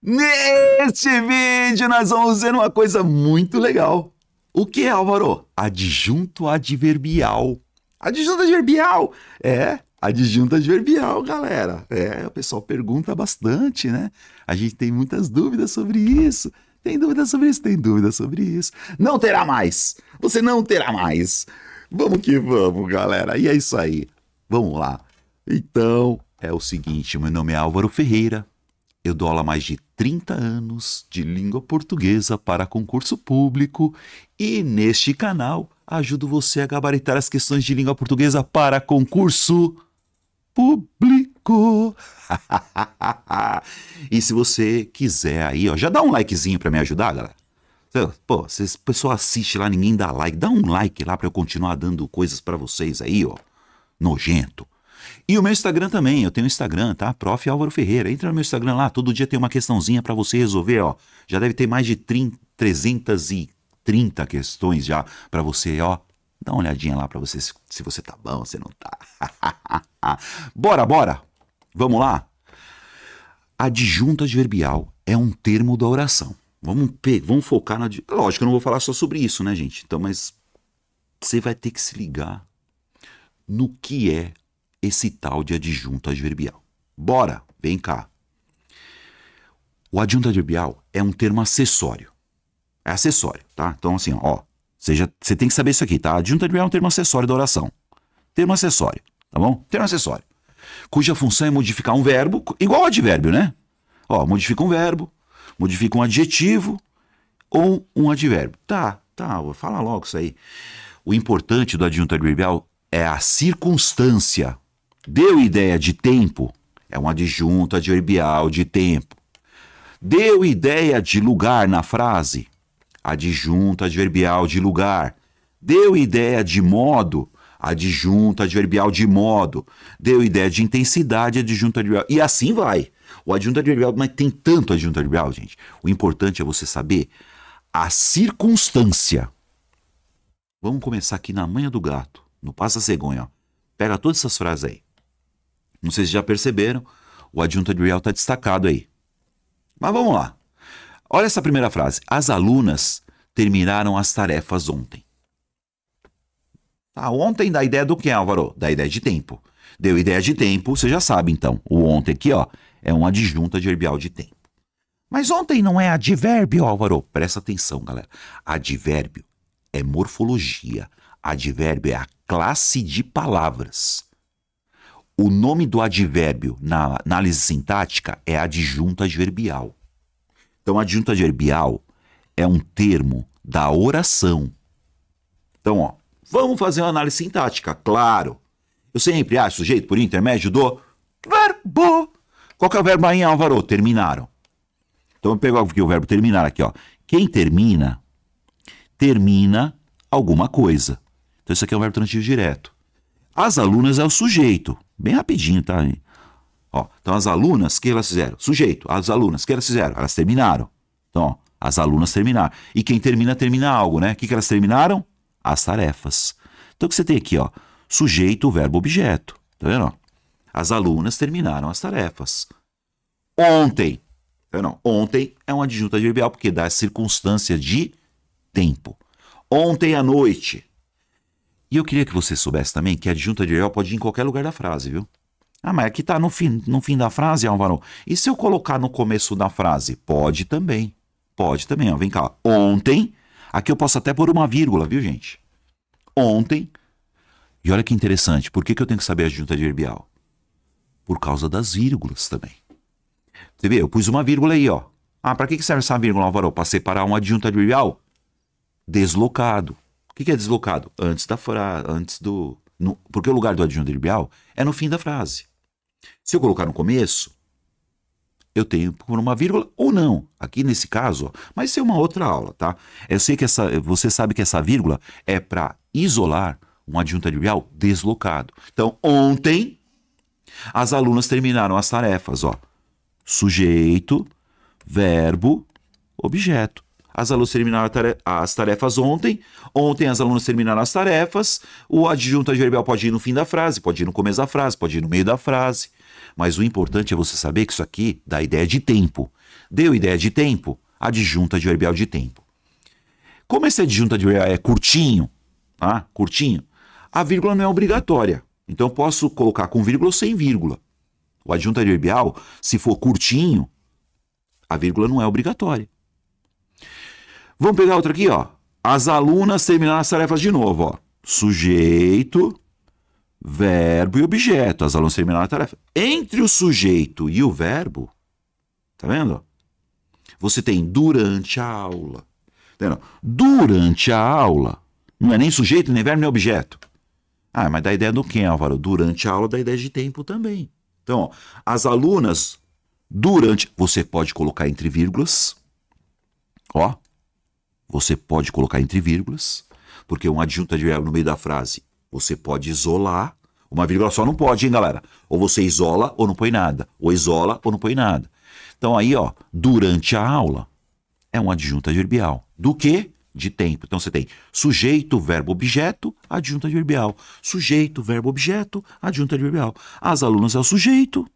Neste vídeo nós vamos ver uma coisa muito legal. O que é, Álvaro? Adjunto adverbial. Adjunto adverbial. Adjunto adverbial, galera. O pessoal pergunta bastante, né? A gente tem muitas dúvidas sobre isso. Tem dúvidas sobre isso, tem dúvidas sobre isso. Não terá mais. Você não terá mais. Vamos que vamos, galera. E é isso aí. Vamos lá. Então, é o seguinte, meu nome é Álvaro Ferreira. Eu dou aula há mais de 30 anos de língua portuguesa para concurso público e neste canal ajudo você a gabaritar as questões de língua portuguesa para concurso público. E se você quiser aí, ó, já dá um likezinho para me ajudar, galera. Pô, se o pessoal assiste lá, ninguém dá like, dá um like lá para eu continuar dando coisas para vocês aí, ó, nojento. E o meu Instagram também, eu tenho um Instagram, tá? Prof. Álvaro Ferreira. Entra no meu Instagram lá, todo dia tem uma questãozinha pra você resolver, ó. Já deve ter mais de 330 questões já pra você, ó. Dá uma olhadinha lá pra você se você tá bom, se não tá. Bora! Vamos lá? Adjunto adverbial é um termo da oração. Vamos focar na... Lógico, eu não vou falar só sobre isso, né, gente? Então, mas você vai ter que se ligar no que é esse tal de adjunto adverbial. Bora, vem cá. O adjunto adverbial é um termo acessório. É acessório, tá? Então assim, ó, você tem que saber isso aqui, tá? Adjunto adverbial é um termo acessório da oração. Termo acessório, tá bom? Termo acessório. Cuja função é modificar um verbo, igual ao advérbio, né? Ó, modifica um verbo, modifica um adjetivo ou um advérbio. Tá, fala logo isso aí. O importante do adjunto adverbial é a circunstância. Deu ideia de tempo? É um adjunto adverbial de tempo. Deu ideia de lugar na frase? Adjunto adverbial de lugar. Deu ideia de modo? Adjunto adverbial de modo. Deu ideia de intensidade? Adjunto adverbial. E assim vai. O adjunto adverbial, mas tem tanto adjunto adverbial, gente. O importante é você saber a circunstância. Vamos começar aqui na manha do gato, no passa-cegonha, ó. Pega todas essas frases aí. Não sei se já perceberam, o adjunto adverbial está destacado aí. Mas vamos lá. Olha essa primeira frase. As alunas terminaram as tarefas ontem. Ontem dá ideia do que, Álvaro? Dá ideia de tempo. Deu ideia de tempo, você já sabe então. O ontem aqui, ó, é um adjunto adverbial de tempo. Mas ontem não é advérbio, Álvaro. Presta atenção, galera. Advérbio é morfologia. Advérbio é a classe de palavras. O nome do advérbio na análise sintática é adjunto adverbial. Então, adjunto adverbial é um termo da oração. Então, ó, vamos fazer uma análise sintática, claro. Eu sempre acho sujeito por intermédio do verbo. Qual que é o verbo aí, Álvaro? Terminaram. Então, eu pego aqui o verbo terminar aqui, ó. Quem termina alguma coisa. Então, isso aqui é um verbo transitivo direto. As alunas é o sujeito. Bem rapidinho, tá? Ó, então, as alunas, o que elas fizeram? Sujeito. As alunas, o que elas fizeram? Elas terminaram. Então, ó, as alunas terminaram. E quem termina algo, né? O que elas terminaram? As tarefas. Então, o que você tem aqui, ó? Sujeito, verbo, objeto. Tá vendo? As alunas terminaram as tarefas. Ontem. Tá vendo? Ontem é um adjunto adverbial porque dá a circunstância de tempo. Ontem à noite. E eu queria que você soubesse também que adjunto adverbial pode ir em qualquer lugar da frase, viu? Mas aqui tá no fim da frase, Álvaro. E se eu colocar no começo da frase? Pode também. Pode também, ó. Vem cá. Ontem. Aqui eu posso até pôr uma vírgula, viu, gente? Ontem. E olha que interessante. Por que eu tenho que saber adjunto adverbial? Por causa das vírgulas também. Você vê? Eu pus uma vírgula aí, ó. Para que serve essa vírgula, Álvaro? Para separar um adjunto adverbial deslocado. O que é deslocado? Antes da frase, porque o lugar do adjunto adverbial é no fim da frase. Se eu colocar no começo, eu tenho por uma vírgula ou não. Aqui nesse caso, ó, mas isso é uma outra aula, tá? Eu sei que você sabe que essa vírgula é para isolar um adjunto adverbial deslocado. Então, ontem, as alunas terminaram as tarefas, ó. Sujeito, verbo, objeto. As alunas terminaram as tarefas ontem. Ontem as alunas terminaram as tarefas. O adjunto adverbial pode ir no fim da frase, pode ir no começo da frase, pode ir no meio da frase. Mas o importante é você saber que isso aqui dá ideia de tempo. Deu ideia de tempo? Adjunta adverbial de tempo. Como esse adjunto adverbial é curtinho, tá? Curtinho, a vírgula não é obrigatória. Então eu posso colocar com vírgula ou sem vírgula. O adjunto adverbial, se for curtinho, a vírgula não é obrigatória. Vamos pegar outra aqui, ó. As alunas terminaram as tarefas de novo, ó. Sujeito, verbo e objeto. As alunas terminaram a tarefa. Entre o sujeito e o verbo, tá vendo? Você tem durante a aula. Tá vendo? Durante a aula, não é nem sujeito, nem verbo, nem objeto. Ah, mas dá ideia do quê, Álvaro? Durante a aula dá ideia de tempo também. Então, ó, as alunas, durante... Você pode colocar entre vírgulas. Ó. Você pode colocar entre vírgulas. Porque um adjunto adverbial no meio da frase, você pode isolar. Uma vírgula só não pode, hein, galera? Ou você isola ou não põe nada. Ou isola ou não põe nada. Então, aí, ó, durante a aula é um adjunto adverbial. Do quê? De tempo. Então, você tem sujeito, verbo, objeto, adjunto adverbial. Sujeito, verbo, objeto, adjunto adverbial. As alunas é o sujeito.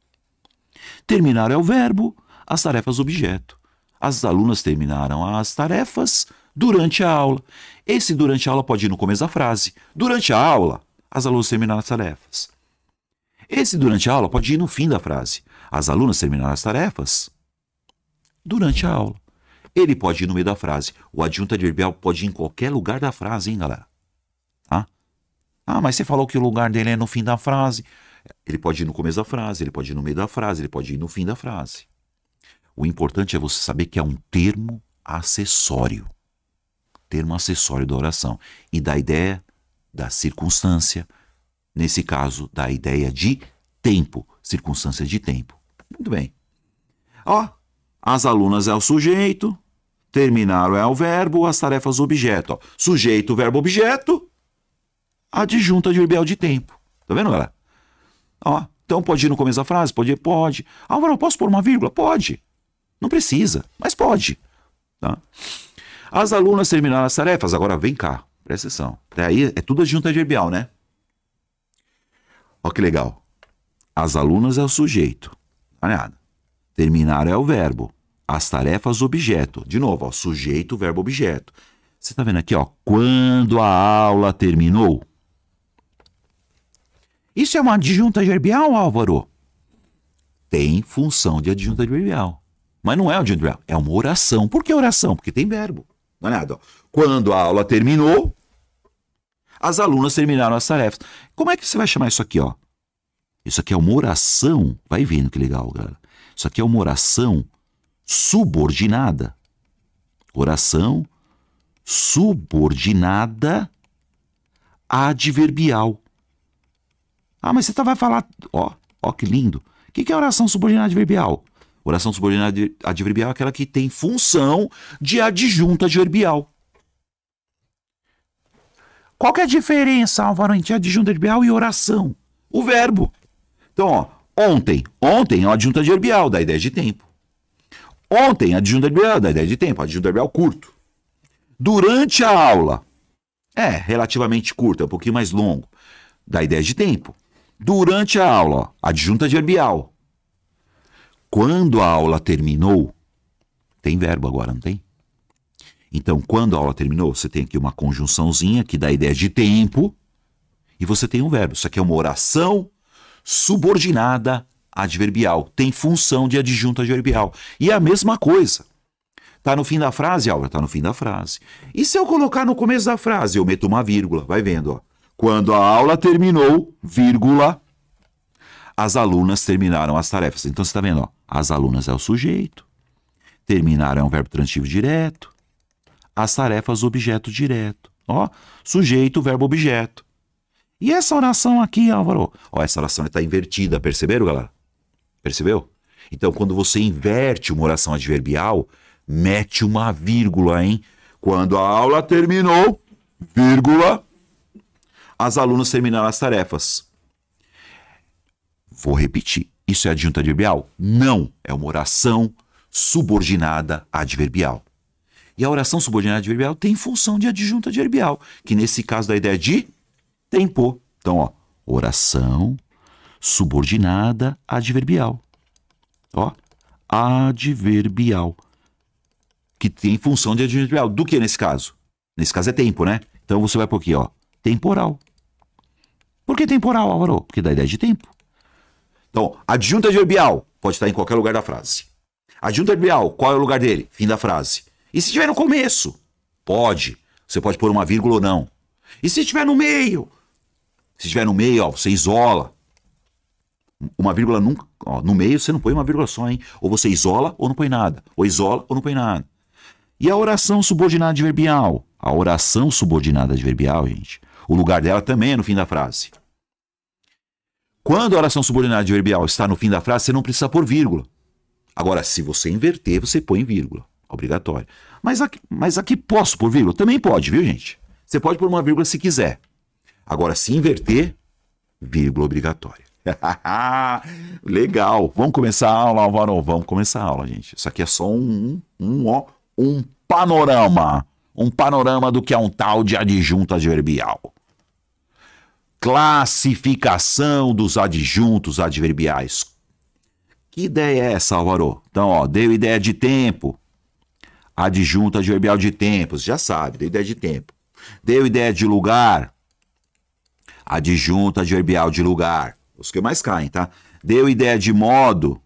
Terminar é o verbo. As tarefas, objeto. As alunas terminaram as tarefas durante a aula. Esse durante a aula pode ir no começo da frase. Durante a aula, as alunas terminaram as tarefas. Esse durante a aula pode ir no fim da frase. As alunas terminaram as tarefas durante a aula. Ele pode ir no meio da frase. O adjunto adverbial pode ir em qualquer lugar da frase, hein, galera? Tá? Ah, mas você falou que o lugar dele é no fim da frase. Ele pode ir no começo da frase, ele pode ir no meio da frase, ele pode ir no fim da frase. O importante é você saber que é um termo acessório. Termo acessório da oração. E da ideia da circunstância. Nesse caso, da ideia de tempo. Circunstância de tempo. Muito bem. Ó, as alunas é o sujeito. Terminaram é o verbo, as tarefas objeto. Ó. Sujeito, verbo, objeto, adjunto adverbial de tempo. Tá vendo, galera? Ó, então pode ir no começo da frase? Pode ir? Pode. Álvaro, eu posso pôr uma vírgula? Pode. Não precisa, mas pode. Tá? As alunas terminaram as tarefas. Agora vem cá, presta atenção. Até aí é tudo adjunto adverbial, né? Ó que legal. As alunas é o sujeito. Olha. Terminar é o verbo. As tarefas, objeto. De novo, ó, sujeito, verbo, objeto. Você está vendo aqui, ó, quando a aula terminou. Isso é uma adjunta adverbial, Álvaro? Tem função de adjunta adverbial. Mas não é um adjunto adverbial, é uma oração. Por que oração? Porque tem verbo. Não é nada, ó. Quando a aula terminou, as alunas terminaram as tarefas. Como é que você vai chamar isso aqui, ó? Isso aqui é uma oração. Vai vendo que legal, galera. Isso aqui é uma oração subordinada. Oração subordinada adverbial. Ah, mas você vai falar... Ó que lindo. O que é oração subordinada adverbial? Oração subordinada adverbial é aquela que tem função de adjunto adverbial. Qual que é a diferença, Álvaro, entre adjunto adverbial e oração? O verbo. Então, ó, ontem. Ontem é um adjunto adverbial, dá ideia de tempo. Ontem, adjunto adverbial, dá ideia de tempo, adjunto adverbial curto. Durante a aula, é relativamente curto, é um pouquinho mais longo, dá ideia de tempo. Durante a aula, ó, adjunto adverbial. Quando a aula terminou, tem verbo agora, não tem? Então, quando a aula terminou, você tem aqui uma conjunçãozinha que dá ideia de tempo e você tem um verbo. Isso aqui é uma oração subordinada adverbial. Tem função de adjunto adverbial. E é a mesma coisa. Tá no fim da frase, Álvaro? Tá no fim da frase. E se eu colocar no começo da frase, eu meto uma vírgula. Vai vendo, ó. Quando a aula terminou, vírgula, as alunas terminaram as tarefas. Então, você está vendo, ó. As alunas é o sujeito. Terminaram é um verbo transitivo direto. As tarefas, objeto direto. Ó, sujeito, verbo, objeto. E essa oração aqui, Álvaro? Ó, essa oração está invertida, perceberam, galera? Percebeu? Então, quando você inverte uma oração adverbial, mete uma vírgula, hein? Quando a aula terminou, vírgula, as alunas terminaram as tarefas. Vou repetir. Isso é adjunto adverbial? Não. É uma oração subordinada adverbial. E a oração subordinada adverbial tem função de adjunto adverbial, que nesse caso dá a ideia de tempo. Então, ó, oração subordinada adverbial. Ó, adverbial. Que tem função de adverbial. Do que nesse caso? Nesse caso é tempo, né? Então você vai pôr aqui, ó, temporal. Por que temporal, Álvaro? Porque dá ideia de tempo. Então, adjunto adverbial pode estar em qualquer lugar da frase. Adjunto adverbial, qual é o lugar dele? Fim da frase. E se estiver no começo? Pode. Você pode pôr uma vírgula ou não. E se estiver no meio? Se estiver no meio, ó, você isola. Uma vírgula nunca... Ó, no meio você não põe uma vírgula só, hein? Ou você isola ou não põe nada. Ou isola ou não põe nada. E a oração subordinada adverbial? A oração subordinada adverbial, gente, o lugar dela também é no fim da frase. Quando a oração subordinada adverbial está no fim da frase, você não precisa pôr vírgula. Agora, se você inverter, você põe vírgula. Obrigatório. Mas aqui posso pôr vírgula? Também pode, viu, gente? Você pode pôr uma vírgula se quiser. Agora, se inverter, vírgula obrigatória. Legal. Vamos começar a aula, Álvaro? Vamos começar a aula, gente. Isso aqui é só um panorama. Um panorama do que é um tal de adjunto adverbial. Classificação dos adjuntos adverbiais. Que ideia é essa, Álvaro? Então, ó, deu ideia de tempo. Adjunto adverbial de tempo, você já sabe, deu ideia de tempo. Deu ideia de lugar. Adjunto adverbial de lugar. Os que mais caem, tá? Deu ideia de modo.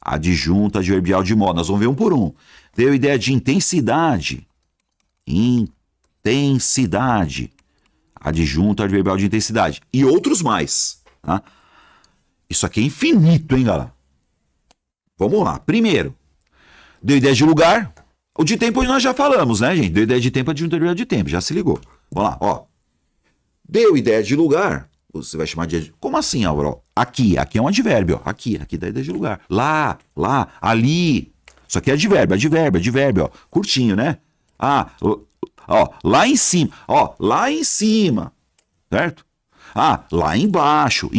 Adjunto adverbial de modo. Nós vamos ver um por um. Deu ideia de intensidade. Intensidade. Adjunto adverbial de intensidade. E outros mais. Tá? Isso aqui é infinito, hein, galera? Vamos lá. Primeiro, deu ideia de lugar. O de tempo nós já falamos, né, gente? Deu ideia de tempo, adjunto adverbial de tempo. Já se ligou. Vamos lá, ó. Deu ideia de lugar. Você vai chamar de... Como assim, Álvaro? Aqui é um advérbio. Ó. Aqui dá ideia de lugar. Lá, ali. Isso aqui é advérbio, ó. Curtinho, né? Ah, ó, lá em cima. Ó, lá em cima. Certo? Ah, lá embaixo,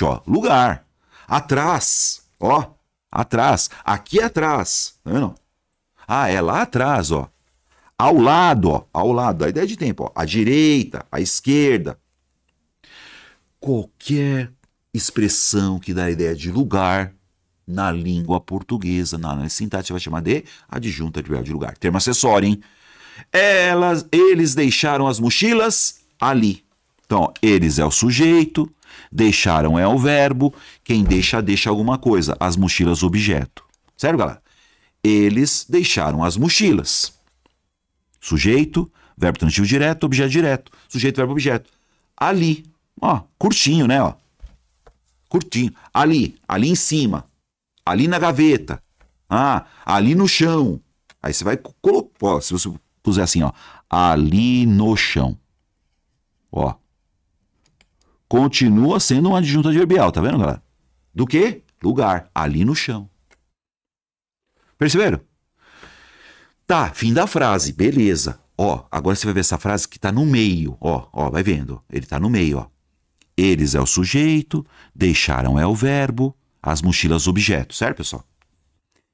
ó. Lugar. Atrás, ó. Atrás. Aqui atrás. Tá vendo? Ah, é lá atrás, ó. Ao lado, ó. Ao lado. A ideia de tempo, ó. À direita, à esquerda. Qualquer expressão que dá a ideia de lugar na língua portuguesa, na análise sintática, vai chamar de adjunto adverbial de lugar. Termo acessório, hein? Eles deixaram as mochilas ali. Então, ó, eles é o sujeito, deixaram é o verbo, quem deixa alguma coisa. As mochilas, objeto. Certo, galera? Eles deixaram as mochilas. Sujeito, verbo transitivo direto, objeto direto. Sujeito, verbo, objeto. Ali. Ó, curtinho, né? Ó. Curtinho. Ali em cima. Ali na gaveta. Ah, ali no chão. Aí você vai colocar, se você puser assim, ó, ali no chão. Ó. Continua sendo um adjunto adverbial, tá vendo, galera? Do que? Lugar. Ali no chão. Perceberam? Tá, fim da frase, beleza. Ó, agora você vai ver essa frase que tá no meio. Ó, vai vendo. Ele tá no meio, ó. Eles é o sujeito, deixaram é o verbo, as mochilas objeto, certo, pessoal?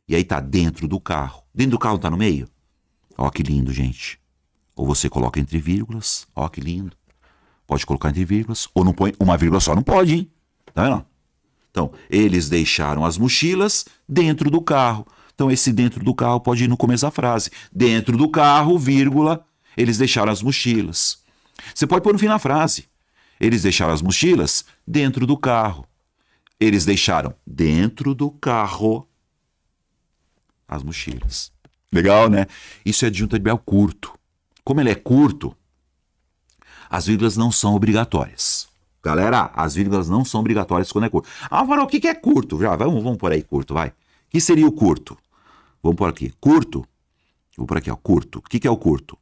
E aí tá dentro do carro. Dentro do carro tá no meio? Ó, que lindo, gente. Ou você coloca entre vírgulas, ó, que lindo. Pode colocar entre vírgulas, ou não põe uma vírgula só, não pode, hein? Tá vendo? Então, eles deixaram as mochilas dentro do carro. Então, esse dentro do carro pode ir no começo da frase. Dentro do carro, vírgula, eles deixaram as mochilas. Você pode pôr no fim da frase. Eles deixaram as mochilas dentro do carro. Eles deixaram dentro do carro as mochilas. Legal, né? Isso é adjunto adverbial curto. Como ele é curto, as vírgulas não são obrigatórias. Galera, as vírgulas não são obrigatórias quando é curto. Ah, Álvaro, o que é curto? Já, vamos por aí, curto, vai. O que seria o curto? Vamos por aqui. Curto. Vou por aqui, ó. Curto. O que é o curto?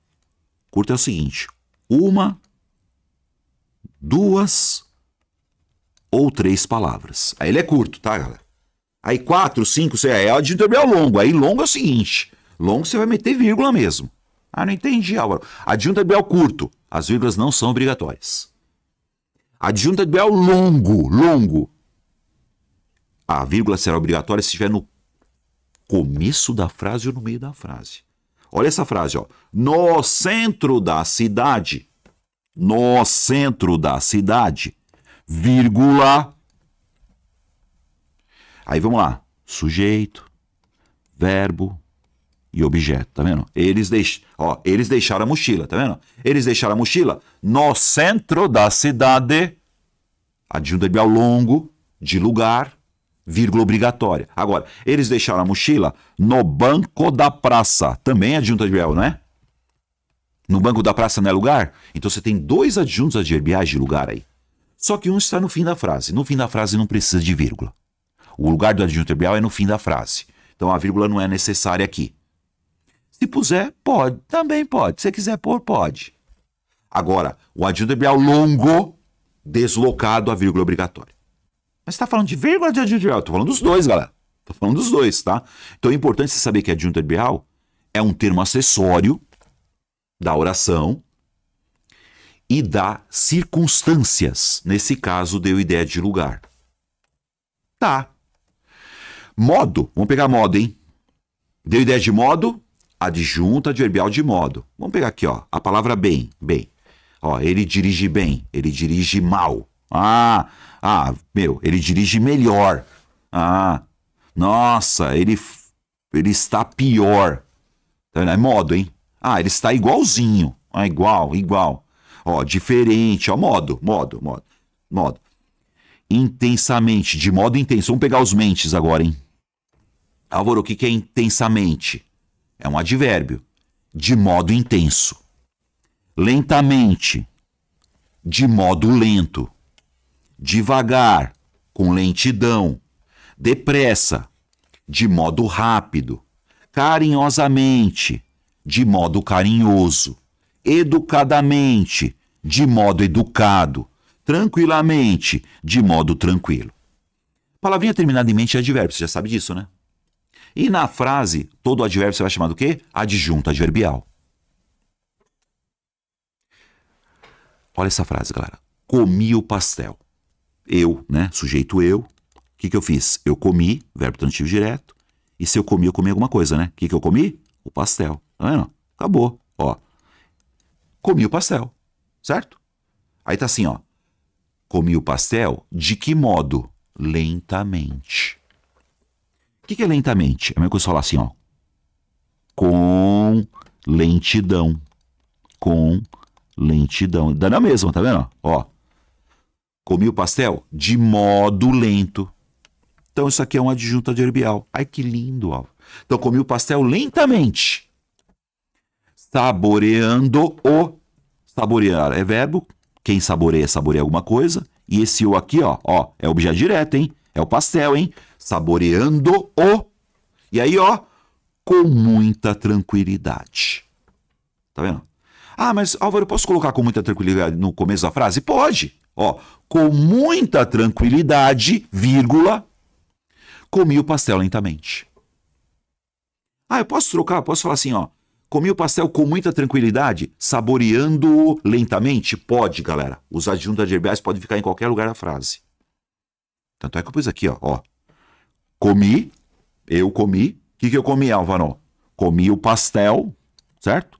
Curto é o seguinte. 1, 2 ou 3 palavras. Aí ele é curto, tá, galera? Aí 4, 5, 6, é adjunto adverbial longo. Aí longo é o seguinte. Longo você vai meter vírgula mesmo. Ah, não entendi, Álvaro. Adjunto adverbial curto. As vírgulas não são obrigatórias. Adjunto adverbial longo. A vírgula será obrigatória se estiver no começo da frase ou no meio da frase. Olha essa frase, ó. No centro da cidade. No centro da cidade. Vírgula. Aí vamos lá. Sujeito, verbo e objeto, tá vendo? Eles deixaram a mochila, tá vendo? Eles deixaram a mochila no centro da cidade, adjunto adverbial longo, de lugar, vírgula obrigatória. Agora, eles deixaram a mochila no banco da praça, também é adjunto adverbial, não é? No banco da praça não é lugar? Então você tem dois adjuntos adverbiais de lugar aí. Só que um está no fim da frase. No fim da frase não precisa de vírgula. O lugar do adjunto adverbial é no fim da frase. Então a vírgula não é necessária aqui. Se puser, pode. Também pode. Se você quiser pôr, pode. Agora, o adjunto adverbial longo, deslocado, a vírgula obrigatória. Mas você está falando de vírgula de adjunto adverbial? Estou falando dos dois, galera. Estou falando dos dois, tá? Então é importante você saber que adjunto adverbial é um termo acessório da oração e dá circunstâncias. Nesse caso, deu ideia de lugar. Tá. Modo. Vamos pegar modo, hein? Deu ideia de modo? Adjunto adverbial de modo. Vamos pegar aqui, ó, a palavra bem. Bem. Ó, ele dirige bem. Ele dirige mal. Ele dirige melhor. Nossa, ele está pior. É modo, hein? Ele está igualzinho. Igual. Ó, diferente. Ó, modo. Intensamente, de modo intenso. Vamos pegar os mentes agora, hein? Álvaro, o que é intensamente? É um advérbio. De modo intenso. Lentamente. De modo lento. Devagar. Com lentidão. Depressa. De modo rápido. Carinhosamente. De modo carinhoso. Educadamente. De modo educado. Tranquilamente. De modo tranquilo. Palavrinha terminada em mente é advérbio. Você já sabe disso, né? E na frase, todo advérbio você vai chamar do quê? Adjunto adverbial. Olha essa frase, galera. Comi o pastel. Eu, né? Sujeito eu. O que eu fiz? Eu comi, verbo transitivo direto. E se eu comi alguma coisa, né? O que eu comi? O pastel. Tá vendo? Acabou. Ó. Comi o pastel. Certo? Aí tá assim, ó. Comi o pastel de que modo? Lentamente. O que é lentamente? É a mesma coisa falar assim, ó. Com lentidão. Com lentidão. Dá na mesma, tá vendo? Ó. Comi o pastel de modo lento. Então isso aqui é um adjunto adverbial. Ai, que lindo, ó. Então comi o pastel lentamente. Saboreando o. Saborear é verbo. Quem saboreia, saboreia alguma coisa. E esse o aqui, ó, é objeto direto, hein? É o pastel, hein? Saboreando o. E aí, ó, com muita tranquilidade. Tá vendo? Mas, Álvaro, eu posso colocar com muita tranquilidade no começo da frase? Pode. Ó, com muita tranquilidade, vírgula, comi o pastel lentamente. Eu posso trocar? Posso falar assim, ó. Comi o pastel com muita tranquilidade, saboreando lentamente? Pode, galera. Os adjuntos adverbiais podem ficar em qualquer lugar da frase. Tanto é que eu pus aqui, ó. Comi, eu comi. O que eu comi, Álvaro? Comi o pastel, certo?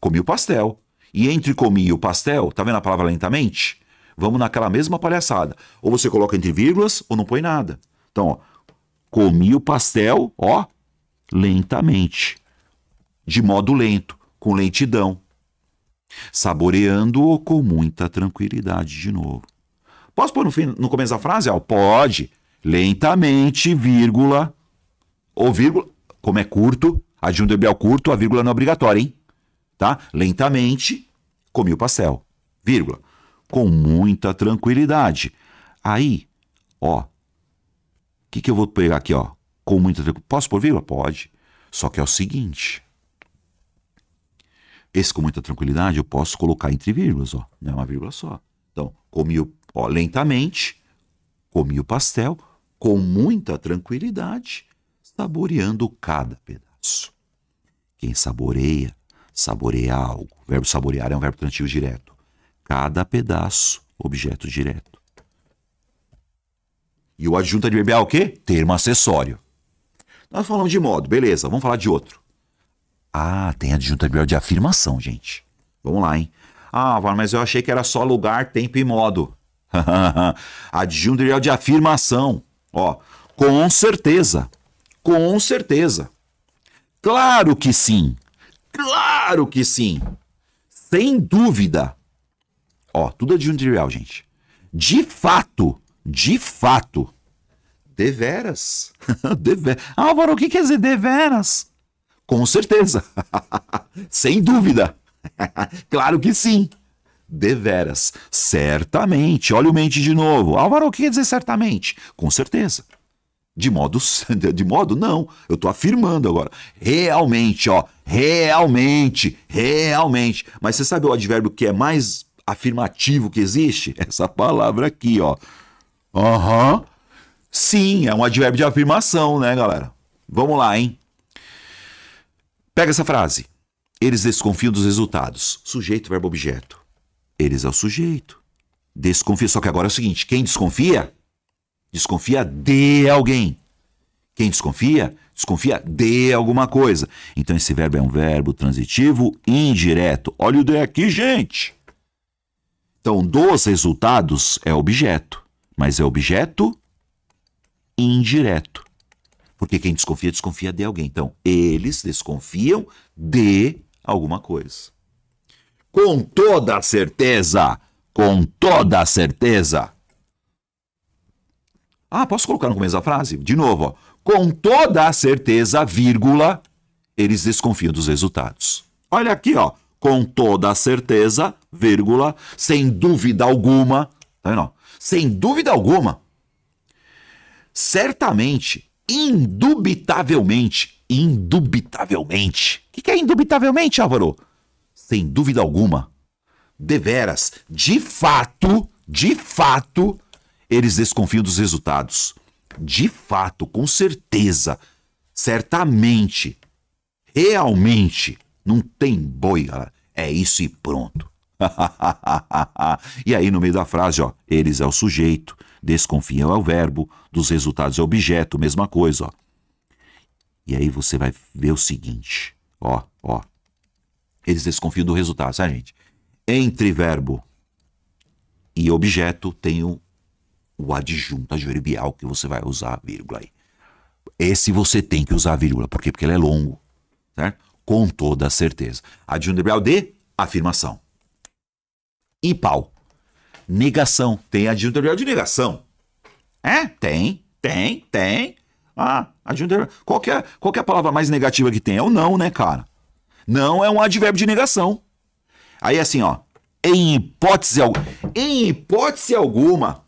Comi o pastel. E entre comi e o pastel, tá vendo a palavra lentamente? Vamos naquela mesma palhaçada. Ou você coloca entre vírgulas ou não põe nada. Então, ó. Comi o pastel, ó, lentamente. De modo lento, com lentidão. Saboreando-o com muita tranquilidade de novo. Posso pôr no começo da frase? Pode. Lentamente, vírgula. Ou vírgula, como é curto, adjunto adverbial curto, a vírgula não é obrigatória, hein? Tá? Lentamente, comi o pastel. Vírgula. Com muita tranquilidade. Aí, ó. O que eu vou pegar aqui, ó? Com muita tranquilidade. Posso pôr vírgula? Pode. Só que é o seguinte. Esse com muita tranquilidade eu posso colocar entre vírgulas, ó. Não é uma vírgula só. Então, comi lentamente, comi o pastel com muita tranquilidade, saboreando cada pedaço. Quem saboreia, saboreia algo. O verbo saborear é um verbo transitivo direto. Cada pedaço, objeto direto. E o adjunto adverbial é o quê? Termo acessório. Nós falamos de modo, beleza, vamos falar de outro. Tem adjunto adverbial de afirmação, gente. Vamos lá, hein? Mas eu achei que era só lugar, tempo e modo. Adjunto adverbial de afirmação. Ó, com certeza. Com certeza. Claro que sim. Claro que sim. Sem dúvida. Ó, tudo adjuntival, gente. De fato. Deveras. Álvaro, o que quer dizer deveras? Com certeza. Sem dúvida. Claro que sim. Deveras. Certamente. Olha o mente de novo. Álvaro, o que quer dizer certamente? Com certeza. De modo não. Eu estou afirmando agora. Realmente, ó. Realmente. Mas você sabe o advérbio que é mais afirmativo que existe? Essa palavra aqui, ó. Aham. Sim, é um advérbio de afirmação, né, galera? Vamos lá, hein? Pega essa frase. Eles desconfiam dos resultados. Sujeito, verbo, objeto. Eles é o sujeito. Desconfia. Só que agora é o seguinte: quem desconfia, desconfia de alguém. Quem desconfia, desconfia de alguma coisa. Então esse verbo é um verbo transitivo indireto. Olha o D aqui, gente. Então, dos resultados é objeto, mas é objeto indireto. Porque quem desconfia, desconfia de alguém. Então, eles desconfiam de alguma coisa. Com toda certeza. Ah, posso colocar no começo da frase? De novo, ó. Com toda certeza, vírgula, eles desconfiam dos resultados. Olha aqui, ó. Com toda certeza, vírgula, sem dúvida alguma. Tá vendo? Sem dúvida alguma. Certamente, indubitavelmente. O que é indubitavelmente, Álvaro? Sem dúvida alguma. Deveras, de fato, eles desconfiam dos resultados. De fato, com certeza, certamente, realmente, não tem boi, galera. É isso e pronto. E aí, no meio da frase, ó, eles é o sujeito, desconfiam é o verbo, dos resultados é o objeto, mesma coisa, ó. E aí você vai ver o seguinte, ó. Eles desconfiam do resultado, sabe, gente? Entre verbo e objeto tem o adjunto adverbial que você vai usar a vírgula aí. Esse você tem que usar a vírgula, por quê? Porque ele é longo, certo? Com toda certeza. Adjunto adverbial de afirmação. E pau. Negação. Tem adjunto adverbial de negação. É? Tem. Ah, adjunto adverbial. Qual que é a palavra mais negativa que tem? É o não, né, cara? Não é um advérbio de negação. Aí assim, ó. Em hipótese alguma,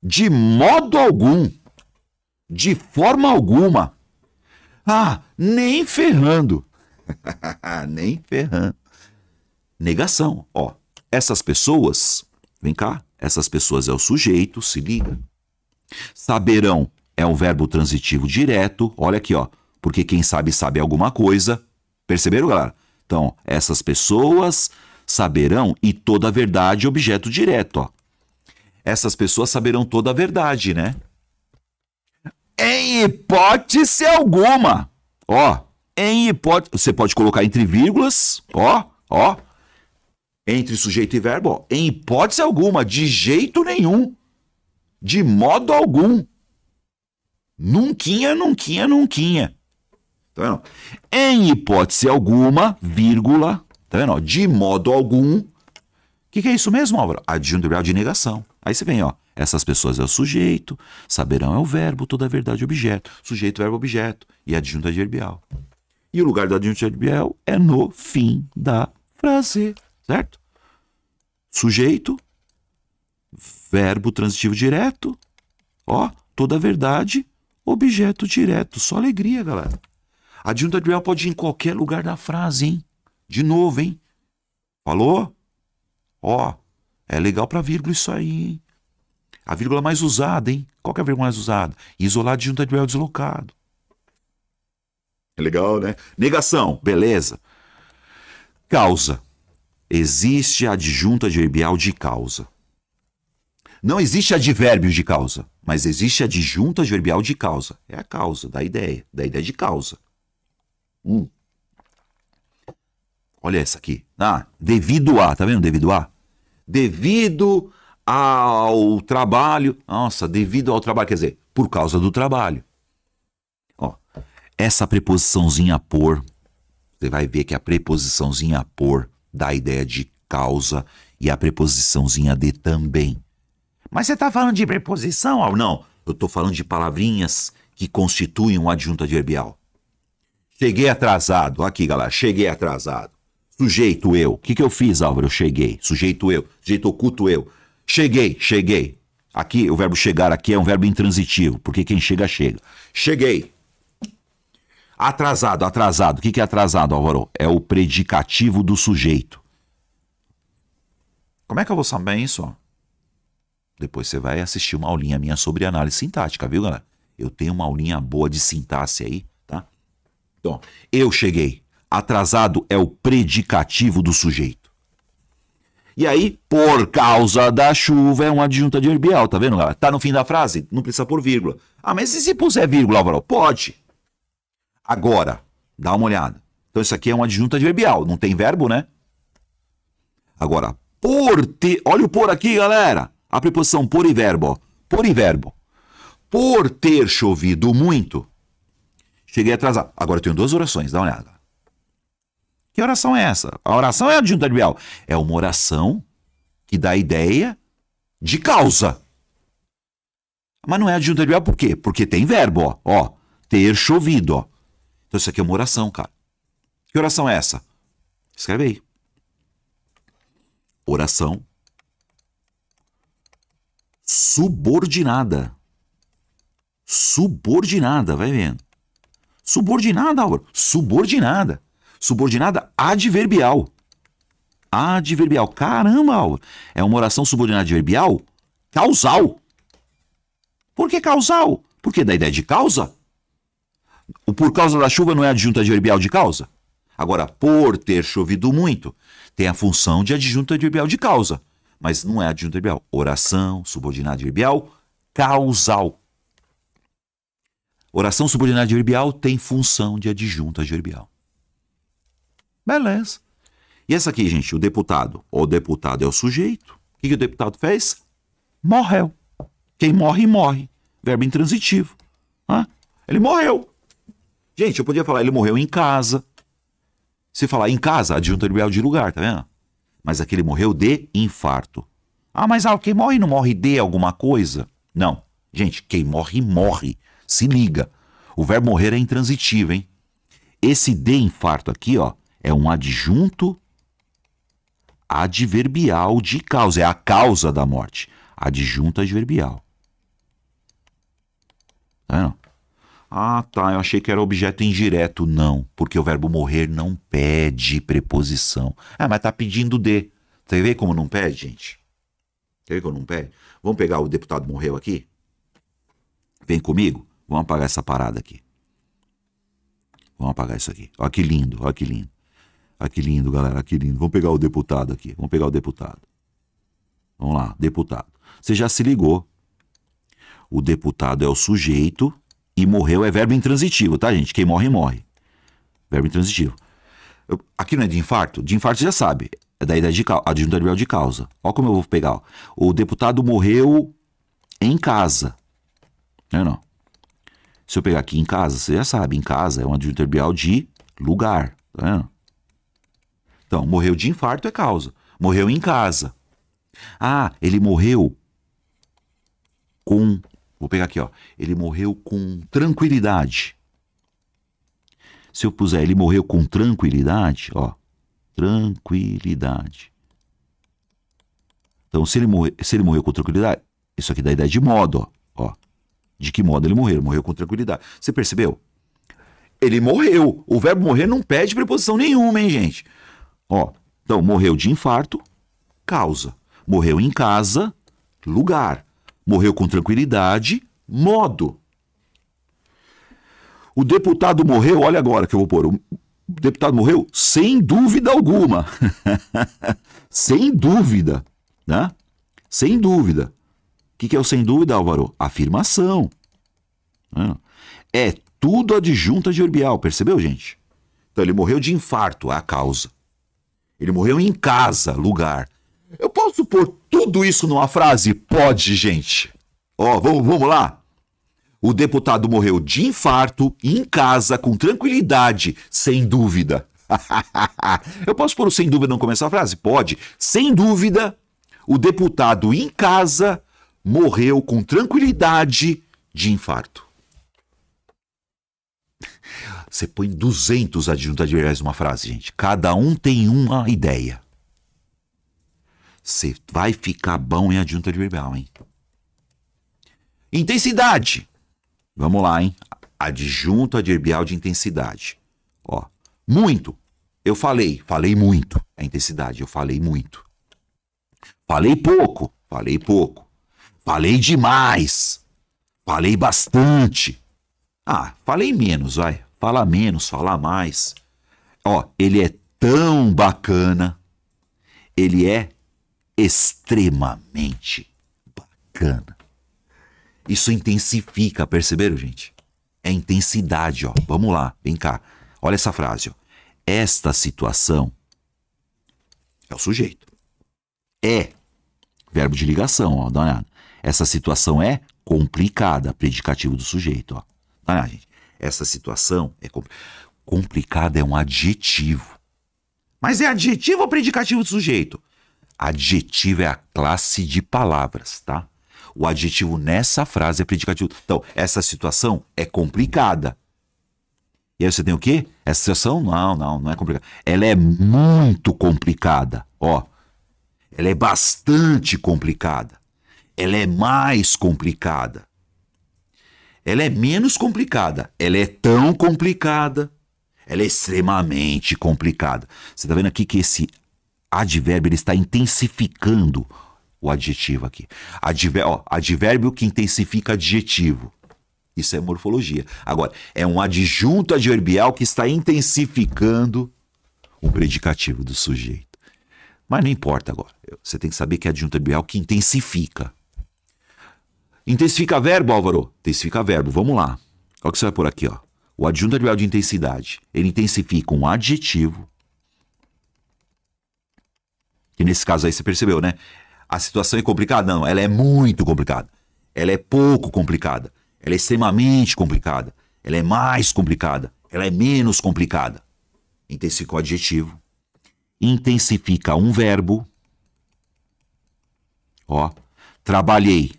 de modo algum, de forma alguma. Ah, nem ferrando. Nem ferrando. Negação, ó. Essas pessoas, vem cá, essas pessoas é o sujeito, se liga. Saberão é um verbo transitivo direto, olha aqui, ó. Porque quem sabe, sabe alguma coisa. Perceberam, galera? Então, essas pessoas saberão e toda a verdade, objeto direto, ó. Essas pessoas saberão toda a verdade, né? Em hipótese alguma. Ó, em hipótese... Você pode colocar entre vírgulas, ó. Entre sujeito e verbo, ó. Em hipótese alguma, de jeito nenhum. De modo algum. Nunquinha. Tá vendo? Em hipótese alguma, vírgula, tá vendo? De modo algum. O que é isso mesmo, Álvaro? Adjunto adverbial de negação. Aí você vem, ó. Essas pessoas é o sujeito, saberão é o verbo, toda a verdade é objeto. Sujeito, verbo, objeto. E adjunto adverbial. E o lugar do adjunto adverbial é no fim da frase, certo? Sujeito, verbo transitivo direto, ó, toda a verdade, objeto direto. Só alegria, galera. Adjunto adverbial pode ir em qualquer lugar da frase, hein? De novo, hein? Falou? Ó, é legal pra vírgula isso aí, hein? A vírgula mais usada, hein? Qual que é a vírgula mais usada? Isolado, adjunto adverbial deslocado. É legal, né? Negação, beleza. Causa. Existe adjunto adverbial de causa. Não existe advérbio de causa, mas existe adjunto adverbial de causa. É a causa da ideia de causa. Olha essa aqui. Ah, devido a, tá vendo? Devido a. Devido ao trabalho. Nossa, devido ao trabalho, quer dizer, por causa do trabalho. Ó, essa preposiçãozinha por, você vai ver que a preposiçãozinha por dá a ideia de causa e a preposiçãozinha de também. Mas você está falando de preposição? Não, eu estou falando de palavrinhas que constituem um adjunto adverbial. Cheguei atrasado. Aqui, galera, cheguei atrasado. Sujeito eu. O que eu fiz, Álvaro? Eu cheguei. Sujeito eu. Sujeito oculto eu. Cheguei. Aqui, o verbo chegar aqui é um verbo intransitivo, porque quem chega, chega. Cheguei. Atrasado. O que é atrasado, Álvaro? É o predicativo do sujeito. Como é que eu vou saber isso? Depois você vai assistir uma aulinha minha sobre análise sintática, viu, galera? Eu tenho uma aulinha boa de sintaxe aí, tá? Então, eu cheguei. Atrasado é o predicativo do sujeito. E aí, por causa da chuva é um adjunto adverbial, tá vendo, galera? Tá no fim da frase, não precisa pôr vírgula. Ah, mas e se puser vírgula, Álvaro? Pode. Agora, dá uma olhada. Então isso aqui é um adjunto adverbial, não tem verbo, né? Agora, por ter... Olha o por aqui, galera. A preposição por e verbo, ó. Por e verbo. Por ter chovido muito, cheguei atrasado. Agora eu tenho duas orações, dá uma olhada. Que oração é essa? A oração é adjunto adverbial. É uma oração que dá a ideia de causa. Mas não é adjunto adverbial por quê? Porque tem verbo, ó. Ter chovido, ó. Então isso aqui é uma oração, cara. Que oração é essa? Escreve aí. Oração subordinada. Subordinada, vai vendo. Subordinada, Álvaro. Subordinada. Subordinada adverbial. Adverbial. Caramba, Álvaro. É uma oração subordinada adverbial causal. Por que causal? Porque dá ideia de causa. O por causa da chuva não é adjunto adverbial de causa? Agora, por ter chovido muito, tem a função de adjunto adverbial de causa. Mas não é adjunto adverbial. Oração subordinada adverbial causal. Oração subordinada adverbial tem função de adjunto adverbial. Beleza. E essa aqui, gente, o deputado. O deputado é o sujeito. O que o deputado fez? Morreu. Quem morre, morre. Verbo intransitivo. Ele morreu. Gente, eu podia falar, ele morreu em casa. Se falar em casa, adjunto adverbial de lugar, tá vendo? Mas aqui ele morreu de infarto. Ah, mas quem morre não morre de alguma coisa? Não. Gente, quem morre, morre. Se liga. O verbo morrer é intransitivo, hein? Esse de infarto aqui, ó, é um adjunto adverbial de causa. É a causa da morte. Adjunto adverbial. Tá vendo? Ah, tá. Eu achei que era objeto indireto. Não. Porque o verbo morrer não pede preposição. Mas tá pedindo de. Você vê como não pede, gente? Você vê como não pede? Vamos pegar o deputado morreu aqui? Vem comigo? Vamos apagar essa parada aqui. Vamos apagar isso aqui. Olha que lindo, olha que lindo. Olha que lindo, galera, que lindo. Vamos pegar o deputado aqui. Vamos pegar o deputado. Vamos lá, deputado. Você já se ligou. O deputado é o sujeito e morreu é verbo intransitivo, tá, gente? Quem morre, morre. Verbo intransitivo. Aqui não é de infarto? De infarto você já sabe. É da ideia de adjunto adverbial de causa. Olha como eu vou pegar. Ó. O deputado morreu em casa. Não. Se eu pegar aqui em casa, você já sabe. Em casa é um adjunto adverbial de lugar. Tá vendo? Então, morreu de infarto é causa. Morreu em casa. Ah, ele morreu com... Vou pegar aqui, ó. Ele morreu com tranquilidade. Se eu puser ele morreu com tranquilidade, ó. Tranquilidade. Então, se ele morreu com tranquilidade, isso aqui dá a ideia de modo, ó. De que modo ele morreu? Ele morreu com tranquilidade. Você percebeu? Ele morreu. O verbo morrer não pede preposição nenhuma, hein, gente? Ó, então, morreu de infarto, causa. Morreu em casa, lugar. Morreu com tranquilidade, modo. O deputado morreu, olha agora que eu vou pôr. O deputado morreu sem dúvida alguma. Sem dúvida, né? Sem dúvida. O que é o sem dúvida, Álvaro? Afirmação. É tudo adjunto adverbial, percebeu, gente? Então, ele morreu de infarto, a causa. Ele morreu em casa, lugar. Eu posso pôr tudo isso numa frase? Pode, gente. Ó, vamos lá. O deputado morreu de infarto, em casa, com tranquilidade, sem dúvida. Eu posso pôr o sem dúvida não começar a frase? Pode. Sem dúvida, o deputado em casa morreu com tranquilidade de infarto. Você põe 200 adjuntos adverbiais numa frase, gente. Cada um tem uma ideia. Você vai ficar bom em adjunto adverbial, hein? Intensidade. Vamos lá, hein? Adjunto adverbial de intensidade. Ó, muito. Eu falei muito. É intensidade, eu falei muito. Falei pouco. Falei demais. Falei bastante. Ah, falei menos, vai. Fala menos, fala mais. Ó, ele é tão bacana. Ele é extremamente bacana. Isso intensifica, perceberam, gente? É intensidade, ó. Vamos lá, vem cá. Olha essa frase, ó. Esta situação é o sujeito. É verbo de ligação, ó. Dá uma olhada. Essa situação é complicada, predicativo do sujeito, ó. Dá uma olhada, gente. Essa situação é complicada, é um adjetivo. Mas é adjetivo ou predicativo do sujeito? Adjetivo é a classe de palavras, tá? O adjetivo nessa frase é predicativo. Então, essa situação é complicada. E aí você tem o quê? Essa situação, não é complicada. Ela é muito complicada, ó. Ela é bastante complicada. Ela é mais complicada. Ela é menos complicada. Ela é tão complicada. Ela é extremamente complicada. Você está vendo aqui que esse advérbio ele está intensificando o adjetivo aqui. Advérbio que intensifica adjetivo. Isso é morfologia. Agora, é um adjunto adverbial que está intensificando o predicativo do sujeito. Mas não importa agora. Você tem que saber que é adjunto adverbial que intensifica. Intensifica verbo, Álvaro? Intensifica verbo. Vamos lá. Olha o que você vai por aqui, ó. O adjunto adverbial de intensidade. Ele intensifica um adjetivo. E nesse caso aí você percebeu, né? A situação é complicada? Não, ela é muito complicada. Ela é pouco complicada. Ela é extremamente complicada. Ela é mais complicada. Ela é menos complicada. Intensifica o adjetivo. Intensifica um verbo. Ó, trabalhei.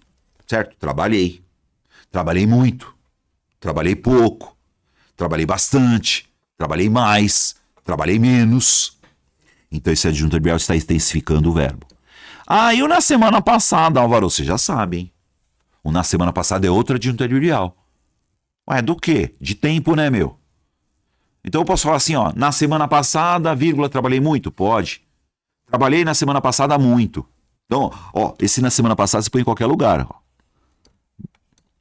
Certo? Trabalhei. Trabalhei muito. Trabalhei pouco. Trabalhei bastante. Trabalhei mais. Trabalhei menos. Então esse adjunto adverbial está intensificando o verbo. Ah, e o na semana passada, Álvaro, você já sabe, hein? O na semana passada é outro adjunto adverbial. Ué, do quê? De tempo, né, meu? Então eu posso falar assim, ó, na semana passada, vírgula, trabalhei muito? Pode. Trabalhei na semana passada muito. Então, ó, esse na semana passada você põe em qualquer lugar, ó.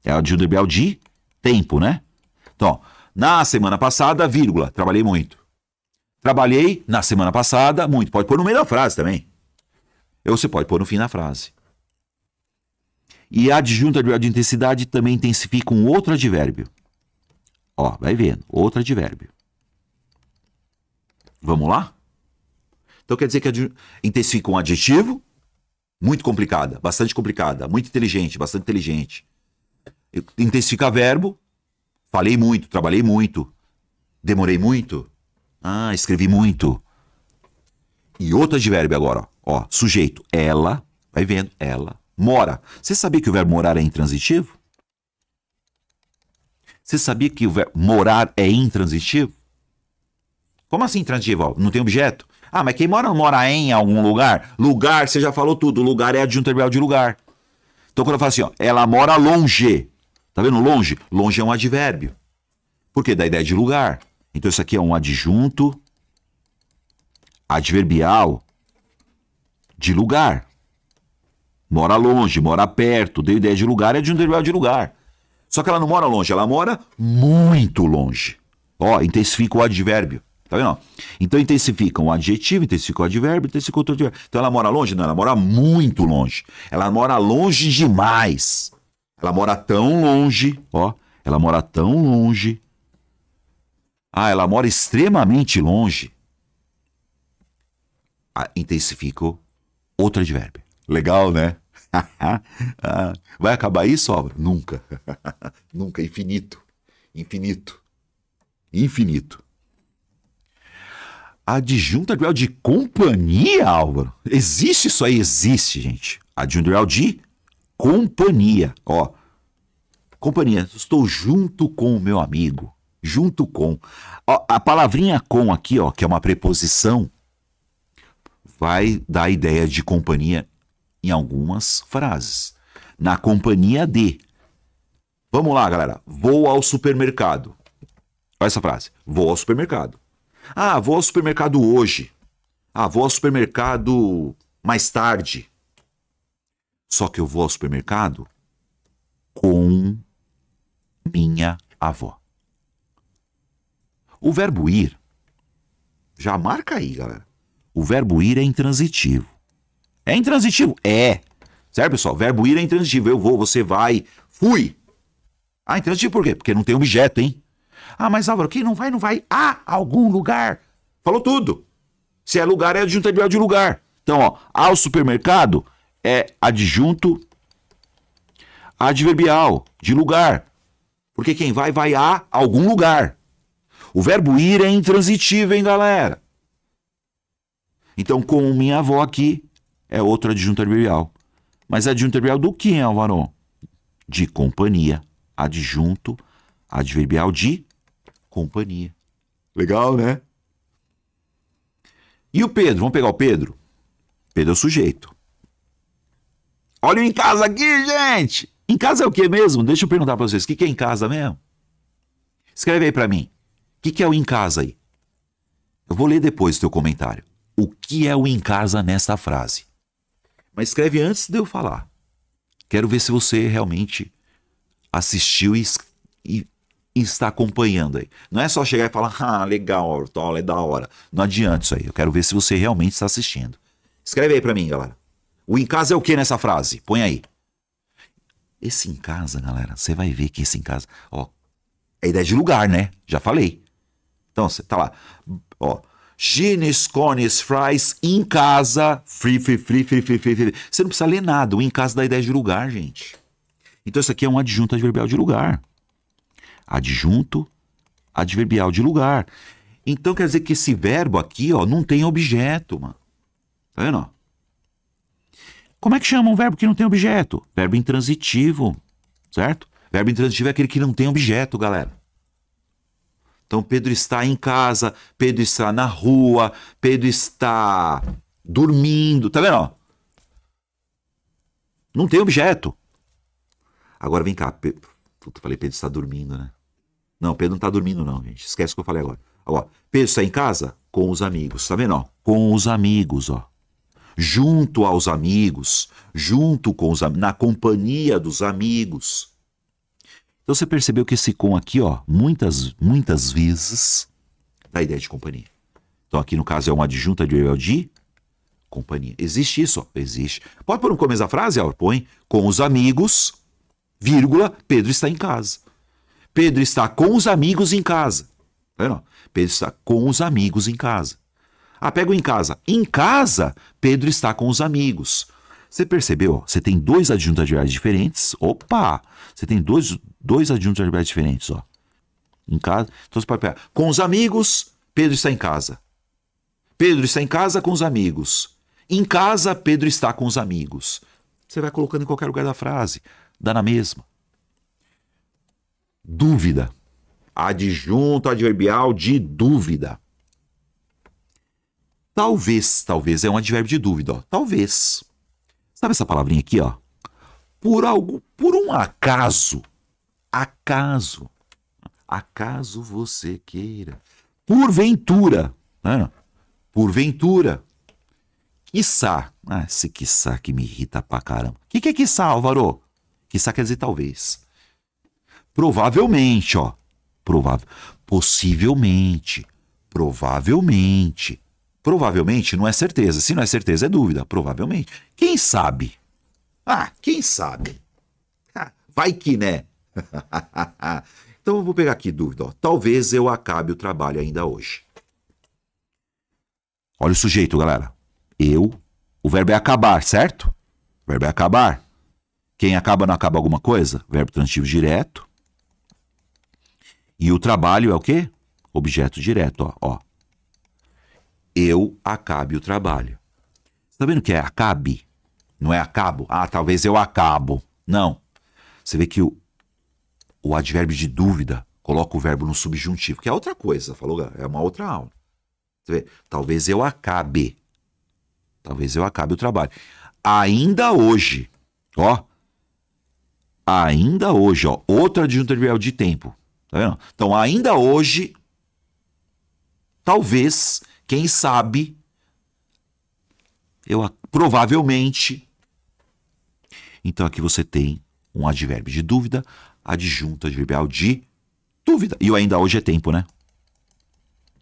É o adjunto adverbial de tempo, né? Então, ó, na semana passada, vírgula, trabalhei muito. Trabalhei na semana passada muito. Pode pôr no meio da frase também. Ou você pode pôr no fim da frase. E adjunto adverbial de intensidade também intensifica um outro advérbio. Ó, vai vendo. Outro advérbio. Vamos lá? Então quer dizer que intensifica um adjetivo muito complicada, bastante complicada, muito inteligente, bastante inteligente. Intensifica verbo. Falei muito, trabalhei muito, demorei muito. Ah, escrevi muito. E outro advérbio agora, ó, sujeito, ela, vai vendo, ela, mora. Você sabia que o verbo morar é intransitivo? Você sabia que o verbo morar é intransitivo? Como assim intransitivo? Ó, não tem objeto? Ah, mas quem mora não mora em algum lugar? Lugar, você já falou tudo, lugar é adjunto adverbial de lugar. Então quando eu falo assim, ó, ela mora longe. Tá vendo longe? Longe é um advérbio. Por quê? Da ideia de lugar. Então isso aqui é um adjunto adverbial de lugar. Mora longe, mora perto, deu ideia de lugar, é adjunto adverbial de lugar. Só que ela não mora longe, ela mora muito longe. Ó, intensifica o advérbio. Tá vendo? Então intensifica um adjetivo, intensifica o advérbio, intensifica outro advérbio. Então ela mora longe? Não, ela mora muito longe. Ela mora longe demais. Ela mora tão longe, ó. Ela mora tão longe. Ah, ela mora extremamente longe. Ah, intensifica outro advérbio. Legal, né? Vai acabar isso, Álvaro? Nunca. Nunca. Infinito. Infinito. Infinito. Adjunto adverbial de companhia, Álvaro? Existe isso aí? Existe, gente. Adjunto adverbial de companhia. Ó, companhia. Estou junto com o meu amigo. Junto com. Ó, a palavrinha com aqui, ó, que é uma preposição, vai dar a ideia de companhia em algumas frases. Na companhia de. Vamos lá, galera. Vou ao supermercado. Olha essa frase. Vou ao supermercado. Ah, vou ao supermercado hoje. Ah, vou ao supermercado mais tarde. Só que eu vou ao supermercado com minha avó. O verbo ir, já marca aí, galera. O verbo ir é intransitivo. É intransitivo? É. Certo, pessoal? O verbo ir é intransitivo. Eu vou, você vai, fui. Ah, intransitivo por quê? Porque não tem objeto, hein? Ah, mas Álvaro, quem não vai a algum lugar? Falou tudo. Se é lugar, é adjunto adverbial de lugar. Então, ó, ao supermercado é adjunto adverbial de lugar. Porque quem vai a algum lugar. O verbo ir é intransitivo, hein, galera? Então, com minha avó aqui, é outro adjunto adverbial. Mas adjunto adverbial do que, Álvaro? De companhia. Adjunto adverbial de companhia. Legal, né? E o Pedro? Vamos pegar o Pedro? Pedro é o sujeito. Olha o em casa aqui, gente! Em casa é o que mesmo? Deixa eu perguntar para vocês. O que é em casa mesmo? Escreve aí para mim. O que é o em casa aí? Eu vou ler depois o teu comentário. O que é o em casa nessa frase? Mas escreve antes de eu falar. Quero ver se você realmente assistiu e está acompanhando aí. Não é só chegar e falar, ah, legal, é da hora. Não adianta isso aí. Eu quero ver se você realmente está assistindo. Escreve aí pra mim, galera. O em casa é o que nessa frase? Põe aí. Esse em casa, galera, você vai ver que esse em casa, ó, é ideia de lugar, né? Já falei. Então, você tá lá, ó, jeans, cones, fries, em casa, free. Você não precisa ler nada. O em casa dá ideia de lugar, gente. Então, isso aqui é um adjunto adverbial de lugar. Adjunto adverbial de lugar. Então, quer dizer que esse verbo aqui, ó, não tem objeto, mano. Tá vendo, ó? Como é que chama um verbo que não tem objeto? Verbo intransitivo, certo? Verbo intransitivo é aquele que não tem objeto, galera. Então, Pedro está em casa, Pedro está na rua, Pedro está dormindo, tá vendo, ó? Não tem objeto. Agora vem cá, puta, falei Pedro está dormindo, né? Não, Pedro não está dormindo não, gente. Esquece o que eu falei agora. Agora, Pedro está em casa com os amigos, tá vendo, ó? Com os amigos, ó. Junto aos amigos, junto com os amigos, na companhia dos amigos. Então você percebeu que esse com aqui, ó, muitas vezes dá ideia de companhia. Então aqui no caso é um adjunto adverbial de companhia. Existe isso, ó, existe. Pode pôr no começo da frase, ó, põe com os amigos, vírgula, Pedro está em casa. Pedro está com os amigos em casa. Tá vendo? Pedro está com os amigos em casa. Ah, pega o em casa. Em casa, Pedro está com os amigos. Você percebeu? Você tem dois adjuntos adverbiais diferentes. Opa! Você tem dois adjuntos adverbiais diferentes, ó. Em casa. Então você pode pegar. Com os amigos, Pedro está em casa. Pedro está em casa com os amigos. Em casa, Pedro está com os amigos. Você vai colocando em qualquer lugar da frase. Dá na mesma. Dúvida. Adjunto adverbial de dúvida. Talvez é um advérbio de dúvida, ó. Talvez. Sabe essa palavrinha aqui, ó? Por um acaso. Acaso você queira. Porventura. Né? Porventura. Quiçá. Ah, esse quiçá que me irrita pra caramba. O que é quiçá, Álvaro? Quiçá quer dizer talvez. Provavelmente, ó. Possivelmente. Provavelmente. Provavelmente não é certeza. Se não é certeza, é dúvida. Provavelmente. Quem sabe? Ah, quem sabe? Vai que, né? Então eu vou pegar aqui dúvida. Ó. Talvez eu acabe o trabalho ainda hoje. Olha o sujeito, galera. O verbo é acabar, certo? O verbo é acabar. Quem acaba não acaba alguma coisa? Verbo transitivo direto. E o trabalho é o quê? Objeto direto, ó. Eu acabe o trabalho. Você tá vendo que é acabe? Não é acabo? Ah, talvez eu acabo. Não. Você vê que o advérbio de dúvida coloca o verbo no subjuntivo, que é outra coisa, falou? É uma outra aula. Você vê? Talvez eu acabe. Talvez eu acabe o trabalho. Ainda hoje, ó. Ainda hoje, ó. Outra adjunto adverbial de tempo. Tá vendo? Então, ainda hoje, talvez, quem sabe, provavelmente. Então, aqui você tem um advérbio de dúvida, adjunto adverbial de dúvida. E o ainda hoje é tempo, né?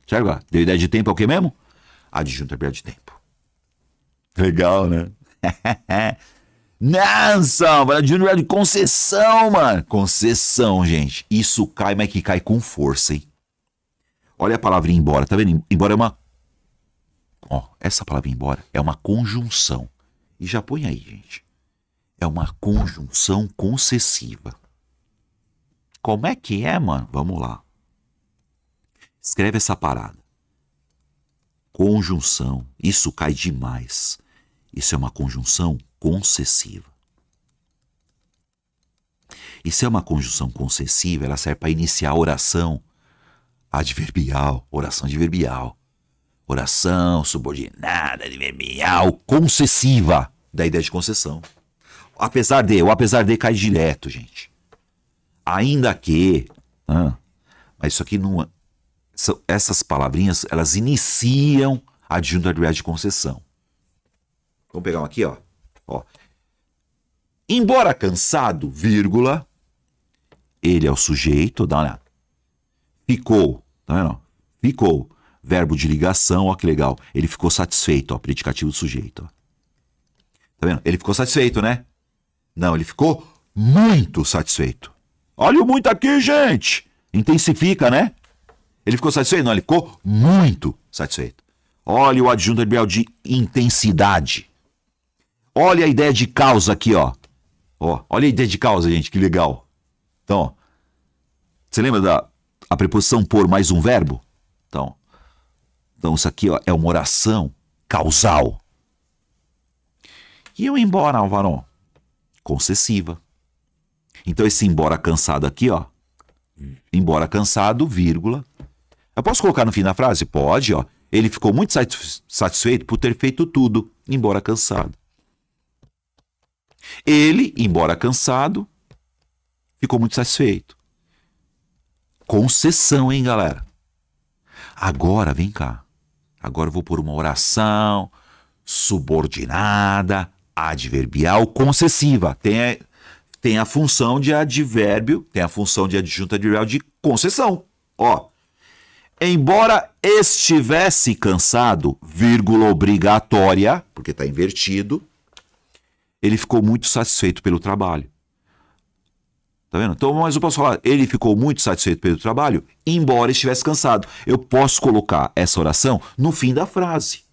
Certo? Deu ideia de tempo é o que mesmo? Adjunto adverbial de tempo. Legal, né? Nossa, adjunto adverbial de concessão, mano. Concessão, gente. Isso cai, mas que cai com força, hein? Olha a palavra ir embora, tá vendo? Embora é uma... Ó, essa palavra ir embora é uma conjunção. E já põe aí, gente. É uma conjunção concessiva. Como é que é, mano? Vamos lá. Escreve essa parada. Conjunção. Isso cai demais. Isso é uma conjunção concessiva. E se é uma conjunção concessiva, ela serve para iniciar a oração adverbial, oração adverbial. Oração subordinada, adverbial, concessiva, da ideia de concessão. Apesar de cai direto, gente. Ainda que... mas isso aqui não... Essas palavrinhas, elas iniciam a adjunto adverbial de concessão. Vamos pegar um aqui, ó. Embora cansado, vírgula, ele é o sujeito, dá uma olhada. Ficou, tá vendo? Ficou, verbo de ligação, ó que legal. Ele ficou satisfeito, ó, predicativo do sujeito, ó. Tá vendo? Ele ficou satisfeito, né? Não, ele ficou muito satisfeito. Olha o muito aqui, gente. Intensifica, né? Ele ficou satisfeito? Não, ele ficou muito satisfeito. Olha o adjunto adverbial de intensidade. Olha a ideia de causa aqui, ó. Olha a ideia de causa, gente, que legal. Então, ó, você lembra da preposição por mais um verbo? Então isso aqui, ó, é uma oração causal. E eu embora, Alvaro? Concessiva. Então esse embora cansado aqui, ó. Embora cansado, vírgula. Eu posso colocar no fim da frase? Pode, ó. Ele ficou muito satisfeito por ter feito tudo, embora cansado. Ele, embora cansado, ficou muito satisfeito. Concessão, hein, galera? Agora, vem cá. Agora eu vou pôr uma oração subordinada, adverbial, concessiva. Tem a função de advérbio, tem a função de adjunto adverbial de concessão. Ó. Embora estivesse cansado, vírgula obrigatória, porque está invertido, ele ficou muito satisfeito pelo trabalho. Tá vendo? Então, mas eu posso falar, ele ficou muito satisfeito pelo trabalho, embora estivesse cansado. Eu posso colocar essa oração no fim da frase.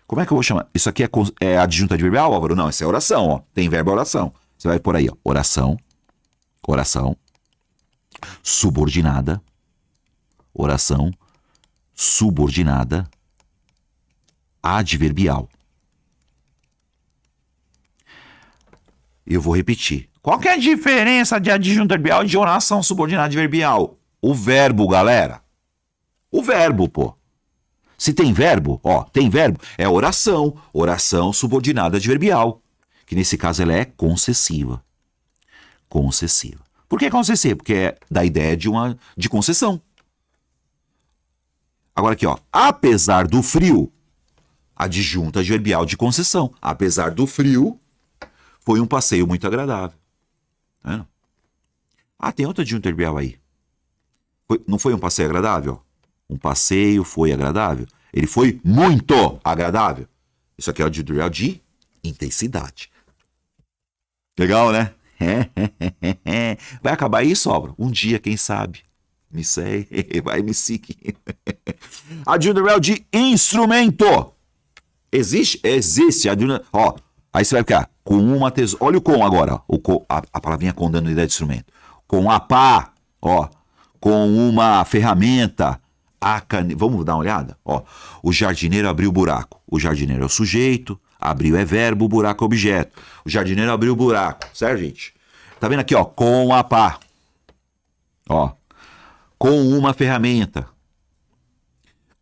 Como é que eu vou chamar? Isso aqui é adjunto adverbial, Álvaro? Não, essa é oração, ó. Tem verbo oração. Você vai por aí, ó. Oração, subordinada, oração, subordinada, adverbial. Eu vou repetir. Qual que é a diferença de adjunto adverbial e de oração subordinada adverbial? O verbo, galera. O verbo, pô. Se tem verbo, ó, tem verbo, é oração subordinada adverbial. Que nesse caso ela é concessiva. Concessiva. Por que concessiva? Porque é da ideia de concessão. Agora aqui, ó. Apesar do frio, adjunto adverbial de concessão. Apesar do frio, foi um passeio muito agradável. Tá vendo? Ah, tem outro adjunto adverbial aí. Não foi um passeio agradável? Um passeio foi agradável? Ele foi muito agradável. Isso aqui é o adjunto adverbial de intensidade. Legal, né? Vai acabar isso, obra? Um dia, quem sabe? Me sei. Vai me seguir. Adjunto adverbial de instrumento. Existe. Ó, aí você vai ficar. Com uma tesoura. Olha o com agora. A palavrinha com dando ideia de instrumento. Com a pá. Ó. Com uma ferramenta. Vamos dar uma olhada? Ó. O jardineiro abriu o buraco. O jardineiro é o sujeito. Abriu é verbo, o buraco é objeto. O jardineiro abriu o buraco. Certo, gente? Tá vendo aqui, ó? Com a pá. Ó. Com uma ferramenta.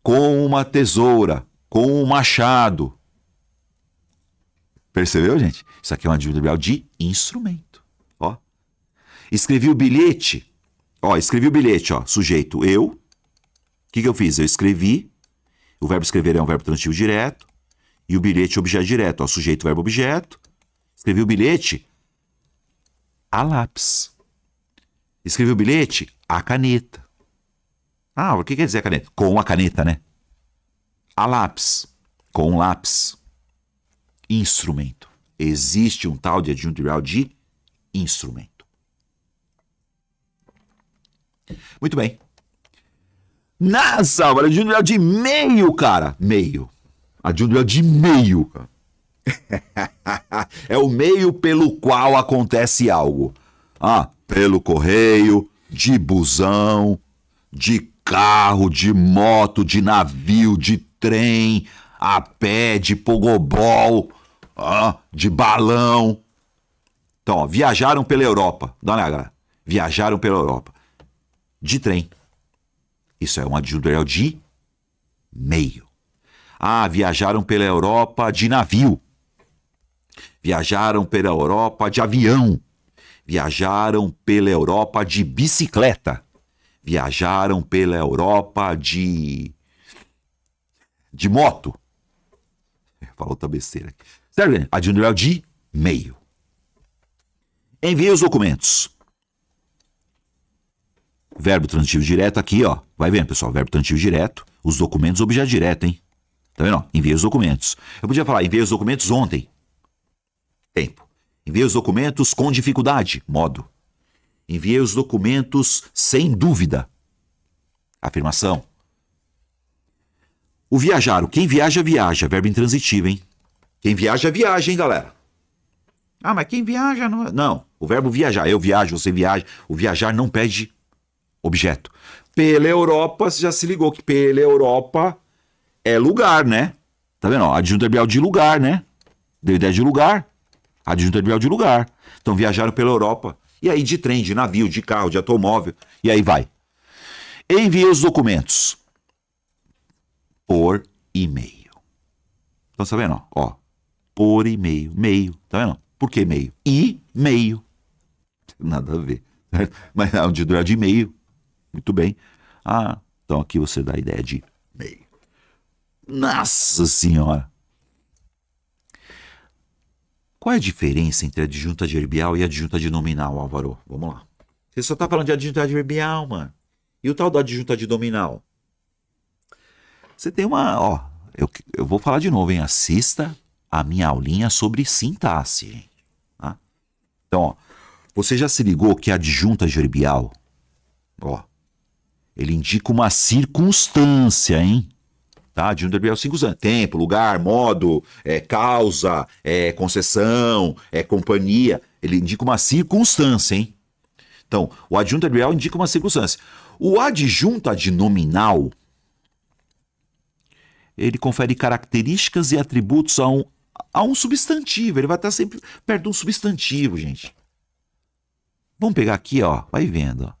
Com uma tesoura. Com um machado. Percebeu, gente? Isso aqui é um adjunto adverbial de instrumento. Ó. Escrevi o bilhete. Ó, escrevi o bilhete, ó. Sujeito, eu. O que eu fiz? Eu escrevi. O verbo escrever é um verbo transitivo direto. E o bilhete, objeto direto. Ó, sujeito, verbo, objeto. Escrevi o bilhete a lápis. Escrevi o bilhete a caneta. Ah, o que quer dizer a caneta? Com a caneta, né? A lápis. Com lápis. Instrumento. Existe um tal de adjunto adverbial de instrumento. Muito bem. Nossa, adjunto adverbial de meio, cara. Meio. Adjunto adverbial de meio, cara. É o meio pelo qual acontece algo. Ah, pelo correio, de busão, de carro, de moto, de navio, de trem, a pé, de pogobol, de balão. Então, ó, viajaram pela Europa. Dá uma olhada. Viajaram pela Europa. De trem. Isso é um adjunto adverbial de meio. Ah, viajaram pela Europa de navio. Viajaram pela Europa de avião. Viajaram pela Europa de bicicleta. Viajaram pela Europa de moto. Falou outra besteira aqui. Certo, gente? Adjunto adverbial de meio. Envie os documentos. Verbo transitivo direto aqui, ó. Vai vendo, pessoal. Verbo transitivo direto. Os documentos, objeto direto, hein? Tá vendo? Enviei os documentos. Eu podia falar, enviei os documentos ontem. Tempo. Enviei os documentos com dificuldade. Modo. Enviei os documentos sem dúvida. Afirmação. O viajar. Quem viaja, viaja. Verbo intransitivo, hein? Quem viaja, viaja, hein, galera? Ah, mas quem viaja não... Não. O verbo viajar. Eu viajo, você viaja. O viajar não pede objeto. Pela Europa, você já se ligou que pela Europa é lugar, né? Tá vendo? Adjunto adverbial de lugar, né? Deu ideia de lugar. Adjunto adverbial de lugar. Então viajaram pela Europa. E aí de trem, de navio, de carro, de automóvel. E aí vai. Enviei os documentos por e-mail. Então tá vendo? Ó, por e-mail. Meio. Tá vendo? Por que meio? E-mail. Nada a ver. Mas é um adjunto adverbial de e-mail. Muito bem. Ah, então aqui você dá a ideia de meio. Nossa Senhora! Qual é a diferença entre adjunto adverbial e adjunto adnominal, Álvaro? Vamos lá. Você só tá falando de adjunto adverbial, mano. E o tal do adjunto adnominal? Você tem uma... Ó, eu vou falar de novo, hein? Assista a minha aulinha sobre sintaxe, gente. Tá? Então, ó, você já se ligou que adjunto adverbial, ó, ele indica uma circunstância, hein? Tá? Adjunto adverbial circunstância. Tempo, lugar, modo, causa, concessão, companhia. Ele indica uma circunstância, hein? Então, o adjunto adverbial indica uma circunstância. O adjunto adnominal, ele confere características e atributos a um substantivo. Ele vai estar sempre perto de um substantivo, gente. Vamos pegar aqui, ó. Vai vendo, ó.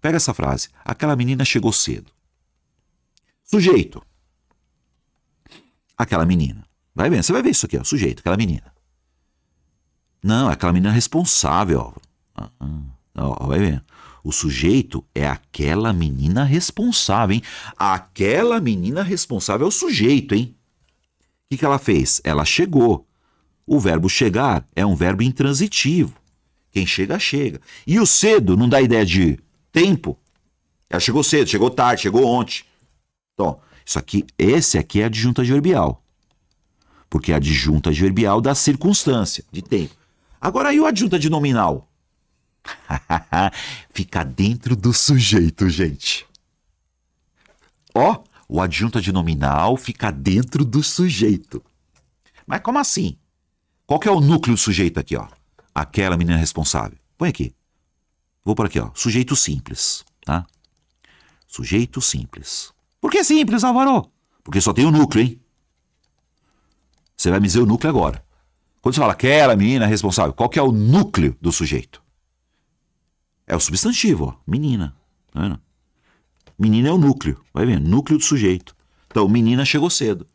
Pega essa frase. Aquela menina chegou cedo. Sujeito. Aquela menina. Vai vendo. Você vai ver isso aqui, ó. Sujeito. Aquela menina. Não, é aquela menina responsável, ó. Ó, vai vendo. O sujeito é aquela menina responsável, hein? Aquela menina responsável é o sujeito, hein? O que ela fez? Ela chegou. O verbo chegar é um verbo intransitivo. Quem chega, chega. E o cedo não dá ideia de tempo. Ela chegou cedo, chegou tarde, chegou ontem. Então, esse aqui é adjunto adverbial. Porque é adjunto adverbial da circunstância, de tempo. Agora, e o adjunto adnominal? Fica dentro do sujeito, gente. Ó, o adjunto adnominal fica dentro do sujeito. Mas como assim? Qual que é o núcleo do sujeito aqui, ó? Aquela menina responsável. Põe aqui. Vou por aqui, ó. Sujeito simples, tá? Sujeito simples. Por que simples, Álvaro? Porque só tem o núcleo, hein? Você vai me dizer o núcleo agora. Quando você fala aquela menina responsável, qual que é o núcleo do sujeito? É o substantivo, ó. Menina. Tá vendo? Menina é o núcleo. Vai vendo? Núcleo do sujeito. Então, menina chegou cedo.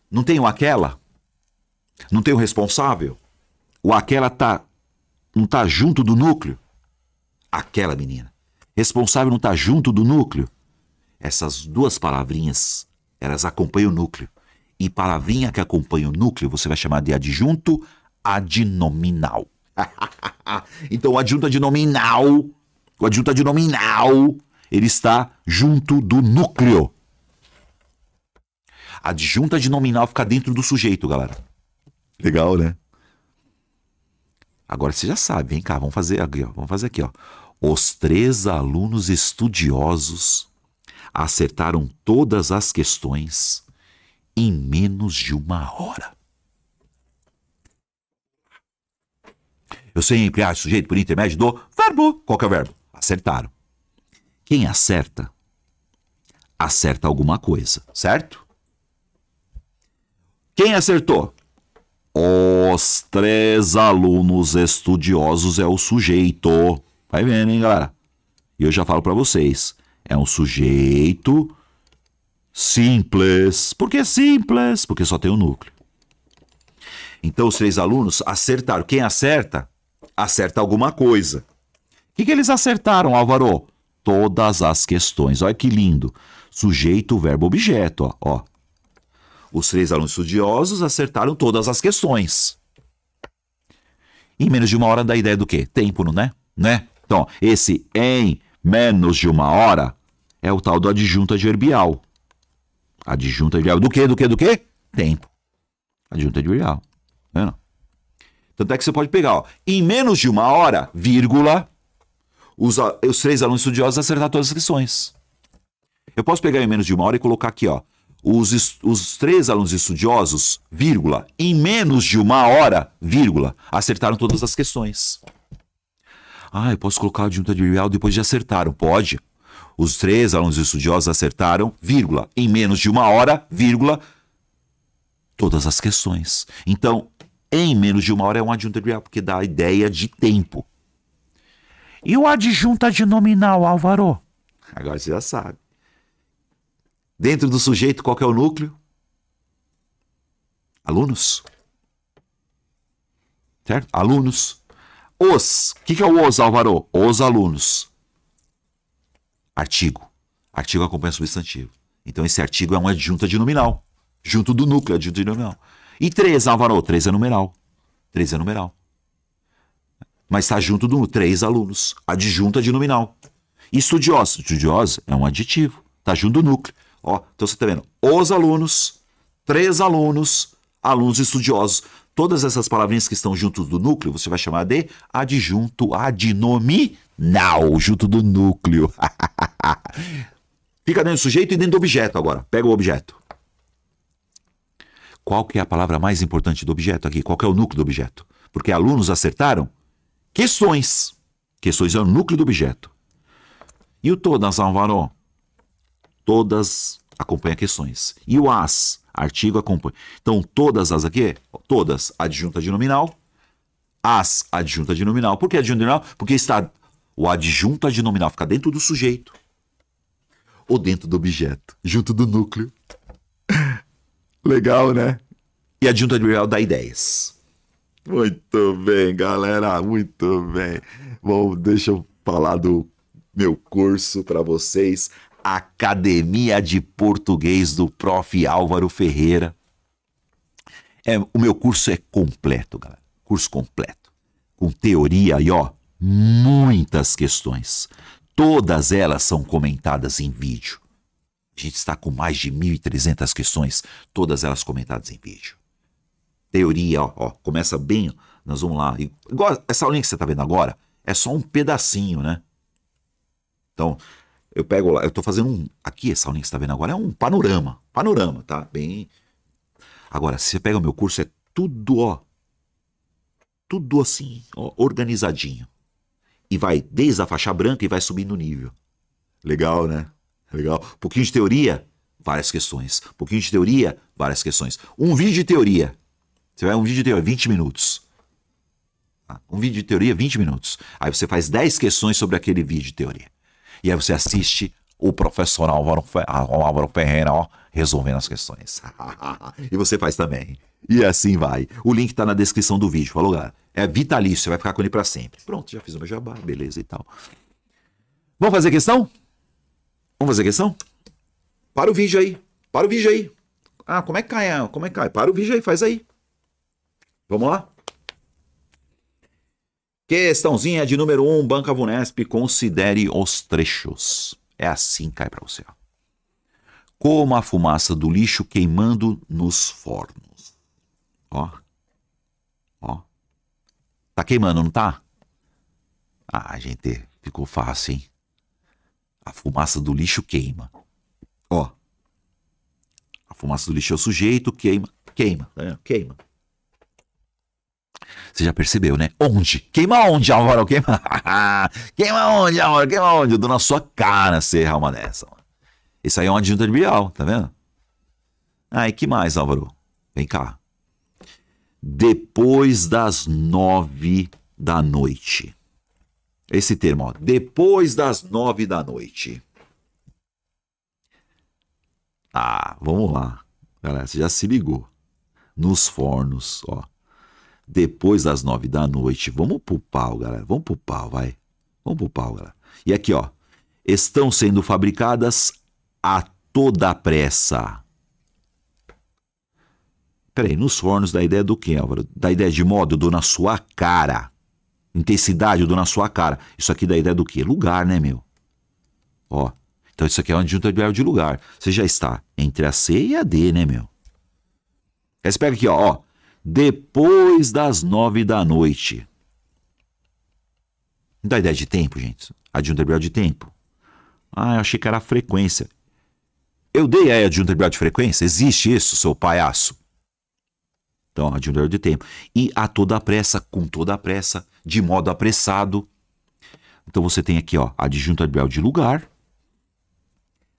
Não tem o aquela? Não tem o responsável? O aquela não tá junto do núcleo? Aquela menina. Responsável não tá junto do núcleo? Essas duas palavrinhas, elas acompanham o núcleo. E palavrinha que acompanha o núcleo, você vai chamar de adjunto adnominal. Então, o adjunto adnominal, ele está junto do núcleo. Adjunto adnominal fica dentro do sujeito, galera. Legal, né? Agora você já sabe, vem cá, vamos fazer aqui, ó. Os 3 alunos estudiosos acertaram todas as questões em menos de 1 hora. Eu sempre acho sujeito por intermédio do verbo. Qual que é o verbo? Acertaram. Quem acerta, acerta alguma coisa, certo? Quem acertou? Os 3 alunos estudiosos é o sujeito. Vai vendo, hein, galera? E eu já falo pra vocês. É um sujeito simples. Por que simples? Porque só tem o núcleo. Então, os 3 alunos acertaram. Quem acerta, acerta alguma coisa. O que eles acertaram, Álvaro? Todas as questões. Olha que lindo. Sujeito, verbo, objeto. Ó. Os 3 alunos estudiosos acertaram todas as questões. Em menos de 1 hora dá ideia do quê? Tempo, não é? Né? Então, esse em menos de 1 hora é o tal do adjunto adverbial. Adjunto adverbial. Do quê? Tempo. Adjunto adverbial. Tá vendo? Tanto é que você pode pegar, ó, em menos de 1 hora, vírgula, os 3 alunos estudiosos acertaram todas as questões. Eu posso pegar em menos de 1 hora e colocar aqui, ó, os 3 alunos estudiosos, vírgula, em menos de 1 hora, vírgula, acertaram todas as questões. Ah, eu posso colocar o adjunto adverbial depois de acertaram. Pode. Os 3 alunos estudiosos acertaram, vírgula, em menos de 1 hora, vírgula, todas as questões. Então, em menos de 1 hora é um adjunto adverbial, porque dá a ideia de tempo. E o adjunto adnominal, Álvaro? Agora você já sabe. Dentro do sujeito, qual que é o núcleo? Alunos. Certo? Alunos. Os. O que é o os, Álvaro? Os alunos. Artigo. Artigo acompanha substantivo. Então, esse artigo é um adjunto adnominal. Junto do núcleo, adjunto adnominal. E 3, Álvaro? 3 é numeral. 3 é numeral. Mas está junto do 3 alunos. Adjunto adnominal. Estudioso. Estudioso é um adjetivo. Está junto do núcleo. Ó, então você está vendo. Os alunos, 3 alunos, alunos estudiosos. Todas essas palavrinhas que estão juntos do núcleo, você vai chamar de adjunto adnominal. Junto do núcleo. Fica dentro do sujeito e dentro do objeto agora. Pega o objeto. Qual que é a palavra mais importante do objeto aqui? Qual que é o núcleo do objeto? Porque alunos acertaram questões. Questões é o núcleo do objeto. E o todas, Álvaro? Todas acompanha questões. E o as, artigo acompanha. Então, todas as aqui, todas adjunta adnominal. As adjunta adnominal. Por que adjunta adnominal? Porque o adjunto adnominal fica dentro do sujeito ou dentro do objeto, junto do núcleo. Legal, né? E adjunto adverbial dá ideias. Muito bem, galera, muito bem. Bom, deixa eu falar do meu curso para vocês. Academia de Português do Prof. Álvaro Ferreira. O meu curso é completo, galera. Curso completo. Com teoria e, ó, muitas questões. Todas elas são comentadas em vídeo. A gente está com mais de 1.300 questões, todas elas comentadas em vídeo. Teoria, ó, começa bem, nós vamos lá. Igual essa aulinha que você está vendo agora, é só um pedacinho, né? Então, eu pego lá, eu estou fazendo aqui essa aulinha que você está vendo agora é um panorama, tá? Bem. Agora, se você pega o meu curso, é tudo, ó, Tudo assim, ó, organizadinho. E vai desde a faixa branca e vai subindo o nível. Legal, né? Legal. Um pouquinho de teoria, várias questões. Um pouquinho de teoria, várias questões. Um vídeo de teoria. Você vai um vídeo de teoria, 20 minutos. Um vídeo de teoria, 20 minutos. Aí você faz 10 questões sobre aquele vídeo de teoria. E aí você assiste o professor Álvaro Ferreira, ó, resolvendo as questões. E você faz também. E assim vai. O link tá na descrição do vídeo. Falou, galera? É vitalício, você vai ficar com ele pra sempre. Pronto, já fiz o meu jabá, beleza e tal. Vamos fazer questão? Vamos fazer questão? Para o vídeo aí. Para o vídeo aí. Ah, como é que cai? Como é que cai? Para o vídeo aí, faz aí. Vamos lá? Questãozinha de número 1, Banca Vunesp, considere os trechos. É assim que cai para você. Ó. Como a fumaça do lixo queimando nos fornos. Ó. Ó. Tá queimando, não tá? Ah, gente, ficou fácil, hein? A fumaça do lixo queima. Ó. A fumaça do lixo é o sujeito, queima. Queima, tá vendo? Queima. Você já percebeu, né? Onde? Queima onde, Álvaro? Queima... Queima onde, Álvaro? Queima onde? Eu dou na sua cara você errar uma dessa. Mano. Isso aí é uma adjunta adverbial, tá vendo? Ah, e que mais, Álvaro? Vem cá. Depois das 9 da noite. Esse termo, ó. Depois das 9 da noite. Ah, vamos lá. Galera, você já se ligou. Nos fornos, ó. Depois das 9 da noite. Vamos pro pau, galera. Vamos pro pau, vai. Vamos pro pau, galera. E aqui, ó. Estão sendo fabricadas a toda pressa. Peraí, nos fornos dá ideia do quê, Álvaro? Dá ideia de modo, eu dou na sua cara. Intensidade, eu dou na sua cara. Isso aqui dá ideia do quê? Lugar, né, meu? Ó. Então isso aqui é uma adjunta adverbial de lugar. Você já está entre a C e a D, né, meu? Aí você pega aqui, ó. Depois das 9 da noite. Não dá ideia de tempo, gente? Adjunta adverbial de tempo. Ah, eu achei que era a frequência. Eu dei a adjunta adverbial de frequência? Existe isso, seu palhaço? Então, adjunta adverbial de tempo. E a toda pressa, com toda a pressa, de modo apressado. Então você tem aqui, ó, adjunta adverbial de lugar,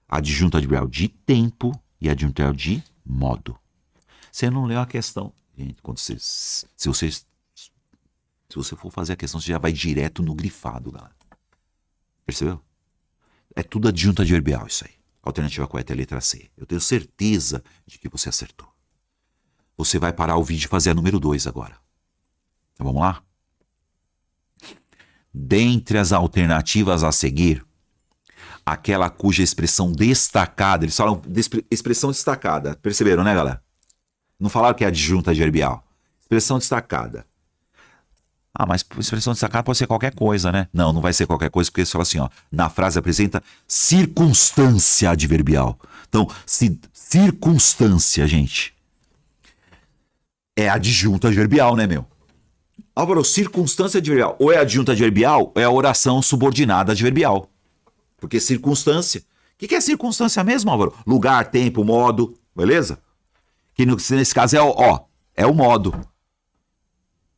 adjunta adverbial de tempo e adjunta adverbial de modo. Você não leu a questão. Gente, quando se você for fazer a questão, você já vai direto no grifado, galera. Percebeu? É tudo adjunta adverbial isso aí. A alternativa correta é a letra C. Eu tenho certeza de que você acertou. Você vai parar o vídeo e fazer a número 2 agora. Então vamos lá? Dentre as alternativas a seguir, aquela cuja expressão destacada, eles falam de expressão destacada. Perceberam, né, galera? Não falaram que é adjunta adverbial. Expressão destacada. Ah, mas expressão destacada pode ser qualquer coisa, né? Não, não vai ser qualquer coisa, porque você fala assim, ó. Na frase apresenta circunstância adverbial. Então, circunstância, gente, é adjunta adverbial, né, meu? Álvaro, circunstância adverbial. Ou é adjunta adverbial, ou é a oração subordinada adverbial. Porque circunstância. O que é circunstância mesmo, Álvaro? Lugar, tempo, modo, beleza? Que nesse caso é é o modo.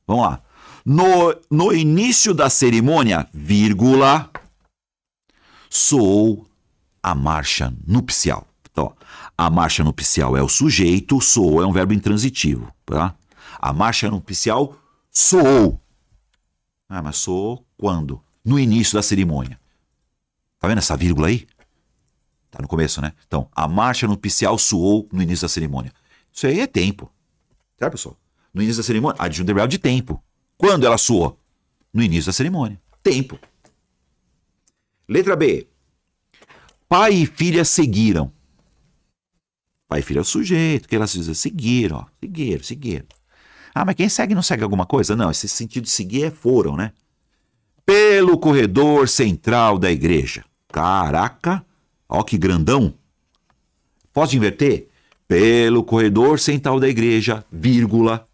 Vamos lá. No início da cerimônia, vírgula, soou a marcha nupcial. Então, ó, a marcha nupcial é o sujeito, soou é um verbo intransitivo. Tá? A marcha nupcial soou. Ah, mas soou quando? No início da cerimônia. Tá vendo essa vírgula aí? Tá no começo, né? Então, a marcha nupcial soou no início da cerimônia. Isso aí é tempo. Certo, pessoal? No início da cerimônia, adjunto adverbial de tempo. Quando ela soou? No início da cerimônia. Tempo. Letra B. Pai e filha seguiram. Pai e filha é o sujeito, que elas dizem seguiram, ó. Seguiram. Ah, mas quem segue não segue alguma coisa? Não, esse sentido de seguir é foram, né? Pelo corredor central da igreja. Caraca, ó que grandão. Pode inverter? Pelo corredor central da igreja, vírgula,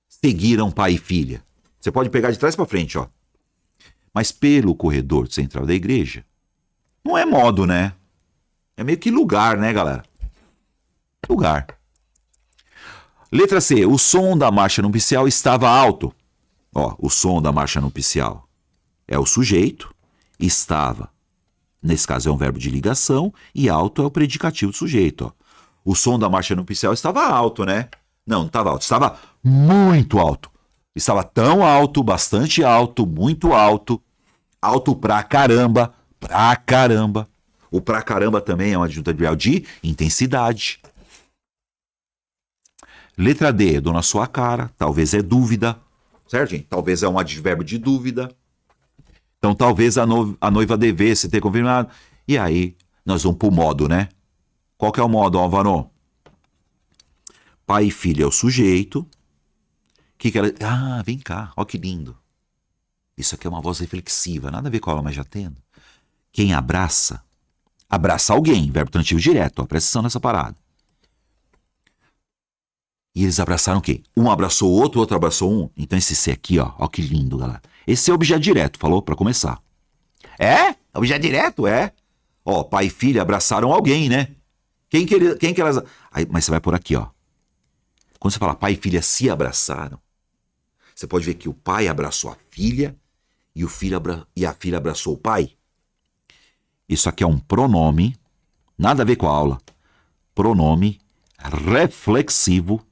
seguiram pai e filha. Você pode pegar de trás para frente, ó. Mas pelo corredor central da igreja, não é modo, né? É meio que lugar, né, galera? Lugar. Letra C. O som da marcha nupcial estava alto. Ó, o som da marcha nupcial é o sujeito, estava, nesse caso é um verbo de ligação, e alto é o predicativo do sujeito. Ó. O som da marcha nupcial estava alto, né? Não estava alto, estava muito alto. Estava tão alto, bastante alto, muito alto, alto pra caramba, pra caramba. O pra caramba também é uma adjunta adverbial de intensidade. Letra D, dou na sua cara, talvez é dúvida, certo, gente? Talvez é um advérbio de dúvida. Então, talvez a noiva devesse ter confirmado. E aí, nós vamos pro modo, né? Qual que é o modo, Álvaro? Pai e filho é o sujeito. Que ela... Ah, vem cá, ó que lindo. Isso aqui é uma voz reflexiva, nada a ver com a aula, mas já tendo. Quem abraça, abraça alguém, verbo transitivo direto, ó, presta atenção nessa parada. E eles abraçaram o quê? Um abraçou o outro abraçou um. Então esse C aqui, ó que lindo, galera. Esse é objeto direto, falou? Pra começar. É? Objeto direto? É. Ó, pai e filha abraçaram alguém, né? Quem que elas... Aí, mas você vai por aqui, ó. Quando você fala pai e filha se abraçaram, você pode ver que o pai abraçou a filha e a filha abraçou o pai. Isso aqui é um pronome, nada a ver com a aula. Pronome reflexivo.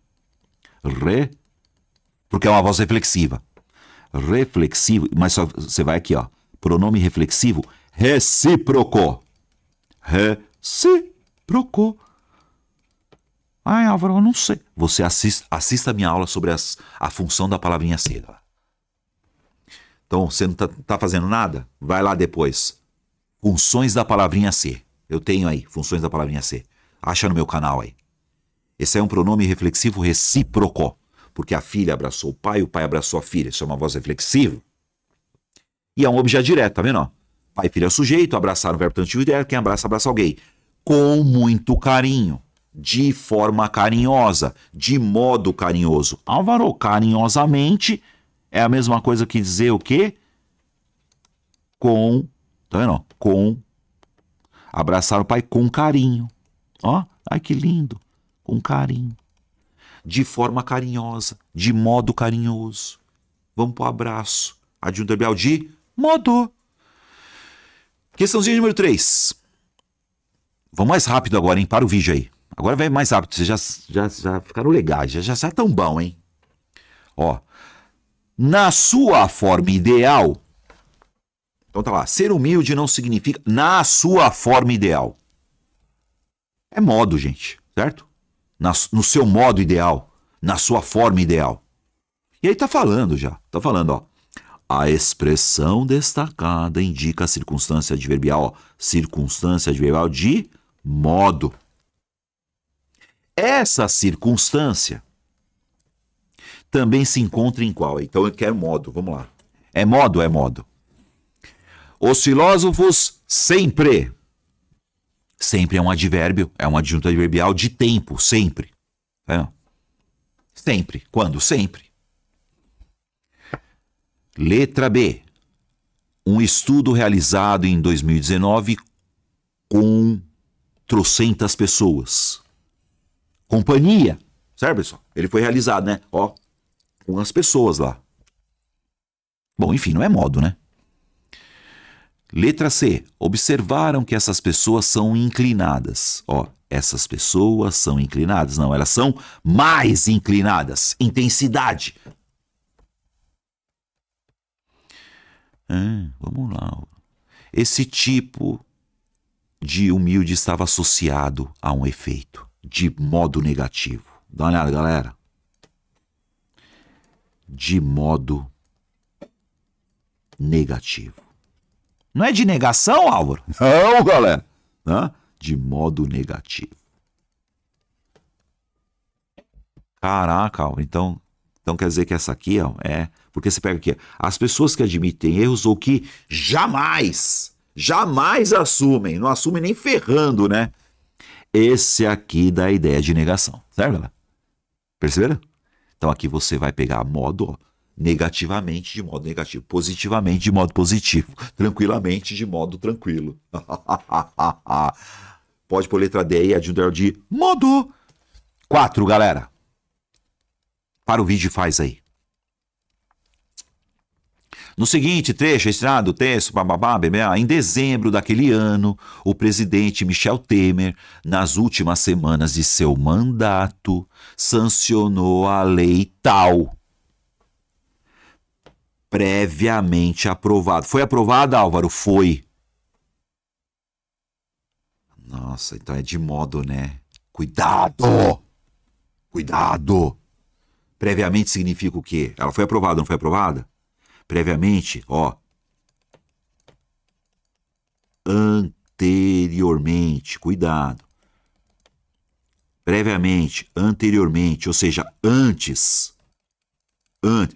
Porque é uma voz reflexiva. Reflexivo, mas só você vai aqui, ó. Pronome reflexivo recíproco. Recíproco. Ai, Álvaro, eu não sei. Você assista a minha aula sobre a função da palavrinha ser. Então, você não tá fazendo nada? Vai lá depois. Funções da palavrinha ser. Eu tenho aí, funções da palavrinha ser. Acha no meu canal aí. Esse é um pronome reflexivo recíproco. Porque a filha abraçou o pai abraçou a filha. Isso é uma voz reflexiva. E é um objeto direto, tá vendo? Ó? Pai e filha é o sujeito, abraçar o verbo transitivo direto, quem abraça alguém. Com muito carinho. De forma carinhosa. De modo carinhoso. Álvaro, carinhosamente é a mesma coisa que dizer o quê? Com, tá vendo? Com. Abraçar o pai com carinho. Ó, ai que lindo. Com carinho. De forma carinhosa. De modo carinhoso. Vamos pro abraço. Adjunto adverbial de modo. Questãozinha número 3. Vamos mais rápido agora, hein? Para o vídeo aí. Agora vai mais rápido. Vocês já ficaram legais. Já tão bom, hein? Ó. Na sua forma ideal. Então tá lá. Ser humilde não significa na sua forma ideal. É modo, gente. Certo? No seu modo ideal. Na sua forma ideal. E aí tá falando já. Tá falando, ó. A expressão destacada indica a circunstância adverbial, ó. Circunstância adverbial de modo. Essa circunstância também se encontra em qual? Então eu quero modo, vamos lá. É modo, é modo. Os filósofos sempre. Sempre é um advérbio, é um adjunto adverbial de tempo, sempre. É. Sempre. Quando? Sempre. Letra B. Um estudo realizado em 2019 com trocentas pessoas. Companhia. Certo, pessoal? Ele foi realizado, né? Ó, com as pessoas lá. Bom, enfim, não é modo, né? Letra C. Observaram que essas pessoas são inclinadas. Ó, essas pessoas são inclinadas. Não, elas são mais inclinadas. Intensidade. Vamos lá. Esse tipo de humilde estava associado a um efeito de modo negativo. Dá uma olhada, galera. De modo negativo. Não é de negação, Álvaro? Não, galera. De modo negativo. Caraca, Álvaro. Então quer dizer que essa aqui, ó, é... Porque você pega aqui, as pessoas que admitem erros ou que jamais assumem, não assumem nem ferrando, né? Esse aqui dá a ideia de negação, certo, galera? Perceberam? Então aqui você vai pegar modo, ó, negativamente de modo negativo, positivamente de modo positivo, tranquilamente de modo tranquilo. Pode pôr letra D aí, adjunto de modo. 4, galera. Para o vídeo e faz aí. No seguinte trecho, extrato do texto, em dezembro daquele ano, o presidente Michel Temer, nas últimas semanas de seu mandato, sancionou a lei tal, previamente aprovada. Foi aprovada, Álvaro? Foi. Nossa, então é de modo, né? Cuidado! Cuidado! Previamente significa o quê? Ela foi aprovada, não foi aprovada? Previamente, ó. Anteriormente, cuidado. Previamente, anteriormente, ou seja, antes.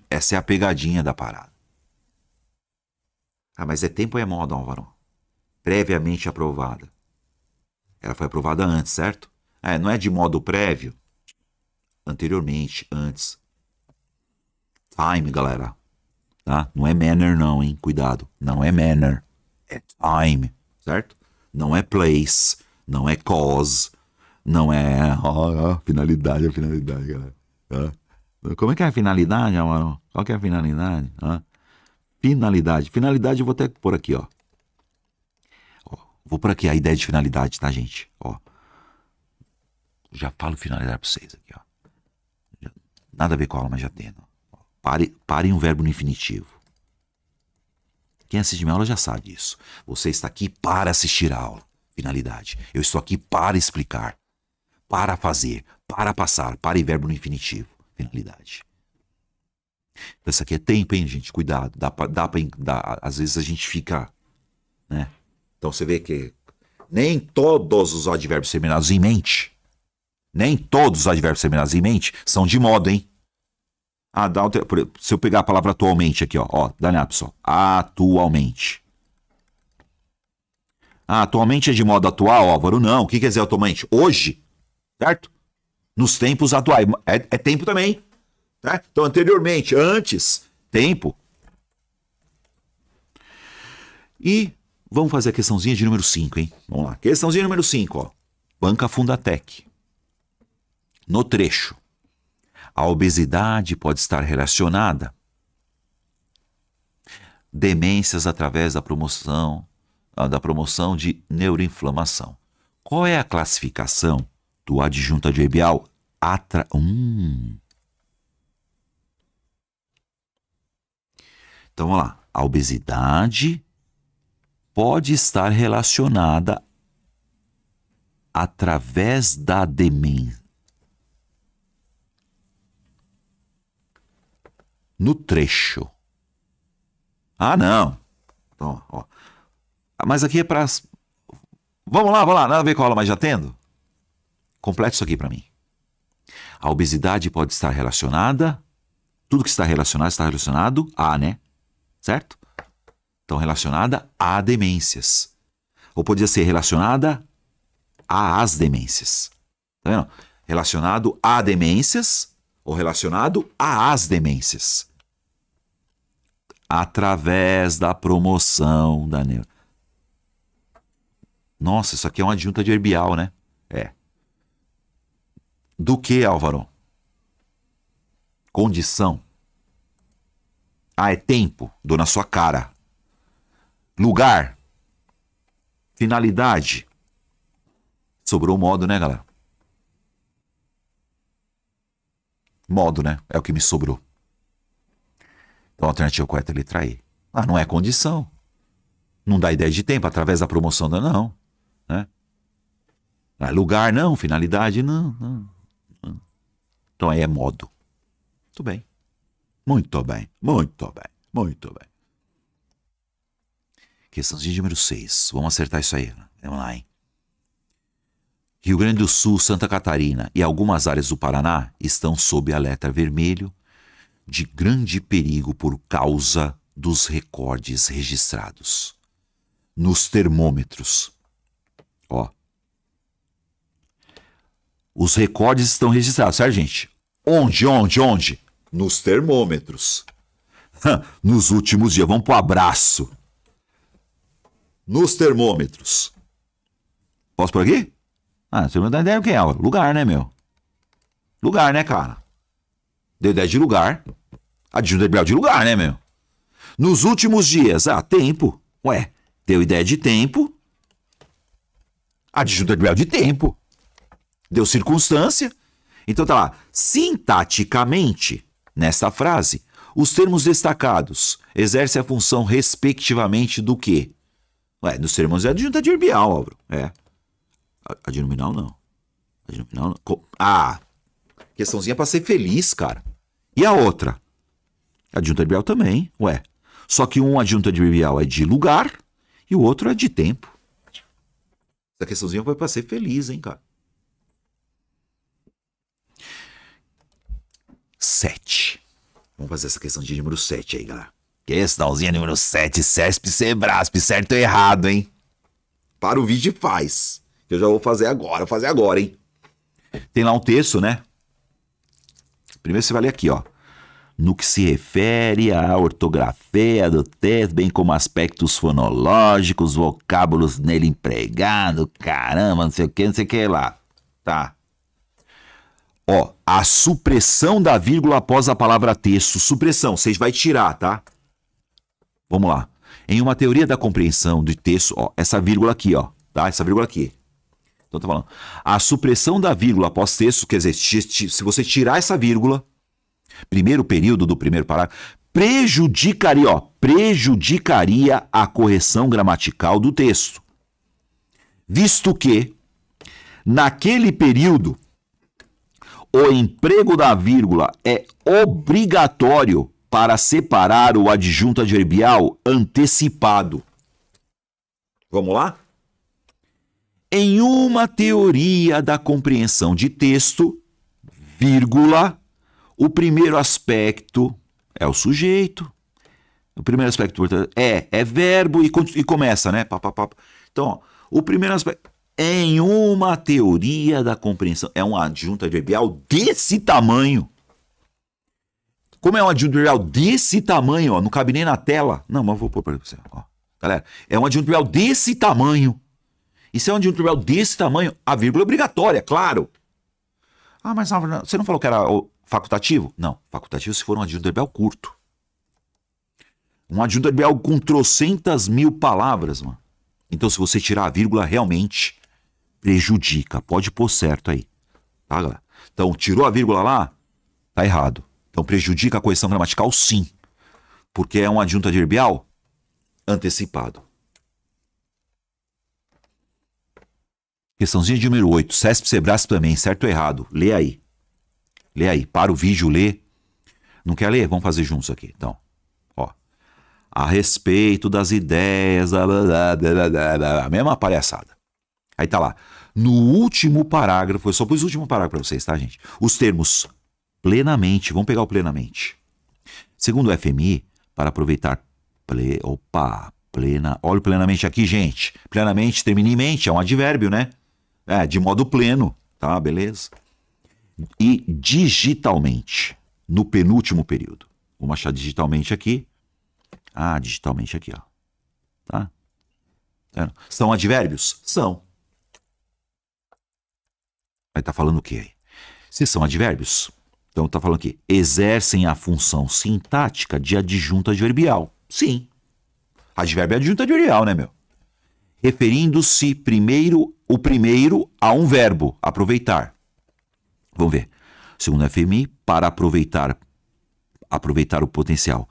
Essa é a pegadinha da parada. Ah, mas é tempo ou é modo, Álvaro? Previamente aprovada. Ela foi aprovada antes, certo? Não é de modo prévio? Anteriormente, antes. Time, galera. Tá? Não é manner não, hein? Cuidado. Não é manner. É time, certo? Não é place. Não é cause. Não é... finalidade, galera. Como é que é a finalidade, Amaro? Qual que é a finalidade? Finalidade. Finalidade eu vou até pôr aqui, ó. Vou pôr aqui a ideia de finalidade, tá, gente? Ó. Já falo finalidade pra vocês aqui, ó. Nada a ver com a aula, mas já tendo. Pare um verbo no infinitivo. Quem assiste minha aula já sabe disso. Você está aqui para assistir a aula. Finalidade. Eu estou aqui para explicar. Para fazer. Para passar. Pare verbo no infinitivo. Finalidade. Então, isso aqui é tempo, hein, gente? Cuidado. Às vezes a gente fica... né? Então você vê que nem todos os advérbios terminados em mente, são de modo, hein? Se eu pegar a palavra atualmente aqui, ó, dá olhada, pessoal. Atualmente. Atualmente é de modo atual, Álvaro? Não. O que quer dizer atualmente? Hoje, certo? Nos tempos atuais. É tempo também. Né? Então, anteriormente, antes, tempo. E vamos fazer a questãozinha de número 5, hein? Vamos lá. Questãozinha número 5, ó. Banca Fundatec. No trecho. A obesidade pode estar relacionada demências através da promoção de neuroinflamação. Qual é a classificação do adjunto adverbial Então vamos lá. A obesidade pode estar relacionada através da demência. No trecho. Não. Então, ó. Mas aqui é para... Vamos lá. Nada a ver com a aula, mas já tendo? Complete isso aqui para mim. A obesidade pode estar relacionada... Tudo que está relacionado a, né? Certo? Então, relacionada a demências. Ou podia ser relacionada às demências. Tá vendo? Relacionado a demências ou relacionado às demências. Através da promoção da neuro. Nossa, isso aqui é um adjunto adverbial, né? Do que, Álvaro? Condição. É tempo. Dou na sua cara. Lugar. Finalidade. Sobrou o modo, né, galera? Modo, né? É o que me sobrou. Então, a alternativa correta é a letra E. Não é condição. Não dá ideia de tempo através da promoção da não. Né? Lugar, não. Finalidade, não. Então, aí é modo. Muito bem. Muito bem. Questãozinha número 6. Vamos acertar isso aí. Vamos lá, hein? Rio Grande do Sul, Santa Catarina e algumas áreas do Paraná estão sob alerta vermelho de grande perigo por causa dos recordes registrados nos termômetros. Ó. Os recordes estão registrados, certo, gente? Onde? Nos termômetros. Nos últimos dias. Vamos pro abraço. Nos termômetros. Posso por aqui? Você não dá ideia do que é. Lugar, né, meu? Lugar, né, cara? Deu ideia de lugar. Adjunto adverbial de lugar, né, meu? Nos últimos dias, tempo. Ué, deu ideia de tempo. Adjunto adverbial de tempo. Deu circunstância. Então tá lá. Sintaticamente, nesta frase, os termos destacados exercem a função respectivamente do quê? Ué, nos termos é adjunto adverbial, Álvaro. Adnominal não. Adnominal não. Questãozinha pra ser feliz, cara. E a outra? Adjunto adverbial também, ué. Só que um adjunto adverbial é de lugar e o outro é de tempo. Essa questãozinha foi pra ser feliz, hein, cara. 7. Vamos fazer essa questão de número 7 aí, galera. Questãozinha número 7, CESP, SEBRASP, certo ou errado, hein? Para o vídeo e faz. Que eu já vou fazer agora, hein? Tem lá um texto, né? Primeiro você vai ler aqui, ó. No que se refere à ortografia do texto, bem como aspectos fonológicos, vocábulos nele empregados, caramba, não sei o que lá. Tá. Ó, a supressão da vírgula após a palavra texto. Supressão, vocês vai tirar, tá? Vamos lá. Em uma teoria da compreensão de texto, ó, essa vírgula aqui, ó, tá? Essa vírgula aqui. Então tá falando. A supressão da vírgula após texto, quer dizer, se você tirar essa vírgula, primeiro período do primeiro parágrafo, prejudicaria a correção gramatical do texto. Visto que, naquele período, o emprego da vírgula é obrigatório para separar o adjunto adverbial antecipado. Vamos lá? Em uma teoria da compreensão de texto, vírgula, o primeiro aspecto é o sujeito. O primeiro aspecto, portanto, é verbo e começa, né? Então, ó, o primeiro aspecto, em uma teoria da compreensão, é um adjunto adverbial desse tamanho. Como é um adjunto adverbial desse tamanho, ó, não cabe nem na tela. Não, mas vou pôr para você, ó. Galera, é um adjunto adverbial desse tamanho. E se é um adjunto adverbial desse tamanho, a vírgula é obrigatória, claro. Mas você não falou que era facultativo? Não, facultativo se for um adjunto adverbial curto. Um adjunto adverbial com trocentas mil palavras, mano. Então, se você tirar a vírgula, realmente prejudica. Pode pôr certo aí. Tá, galera? Então, tirou a vírgula lá, tá errado. Então, prejudica a correção gramatical, sim. Porque é um adjunto adverbial antecipado. Questãozinha de número 8. CESP, SEBRASP também, certo ou errado? Lê aí. Lê aí. Para o vídeo, lê. Não quer ler? Vamos fazer juntos aqui. Então, ó. A respeito das ideias, a mesma palhaçada. Aí tá lá. No último parágrafo, eu só pus o último parágrafo para vocês, tá, gente? Os termos plenamente, vamos pegar o plenamente. Segundo o FMI, para aproveitar plena, olha o plenamente aqui, gente. Plenamente, termina em mente, é um advérbio, né? De modo pleno, tá, beleza? E digitalmente, no penúltimo período. Vamos achar digitalmente aqui. Digitalmente aqui, ó. Tá? São advérbios? São. Aí tá falando o quê aí? Se são advérbios, então tá falando aqui, exercem a função sintática de adjunto adverbial. Sim. Advérbio é adjunto adverbial, né, meu? Referindo-se o primeiro a um verbo, aproveitar. Vamos ver. Segundo a FMI, para aproveitar o potencial.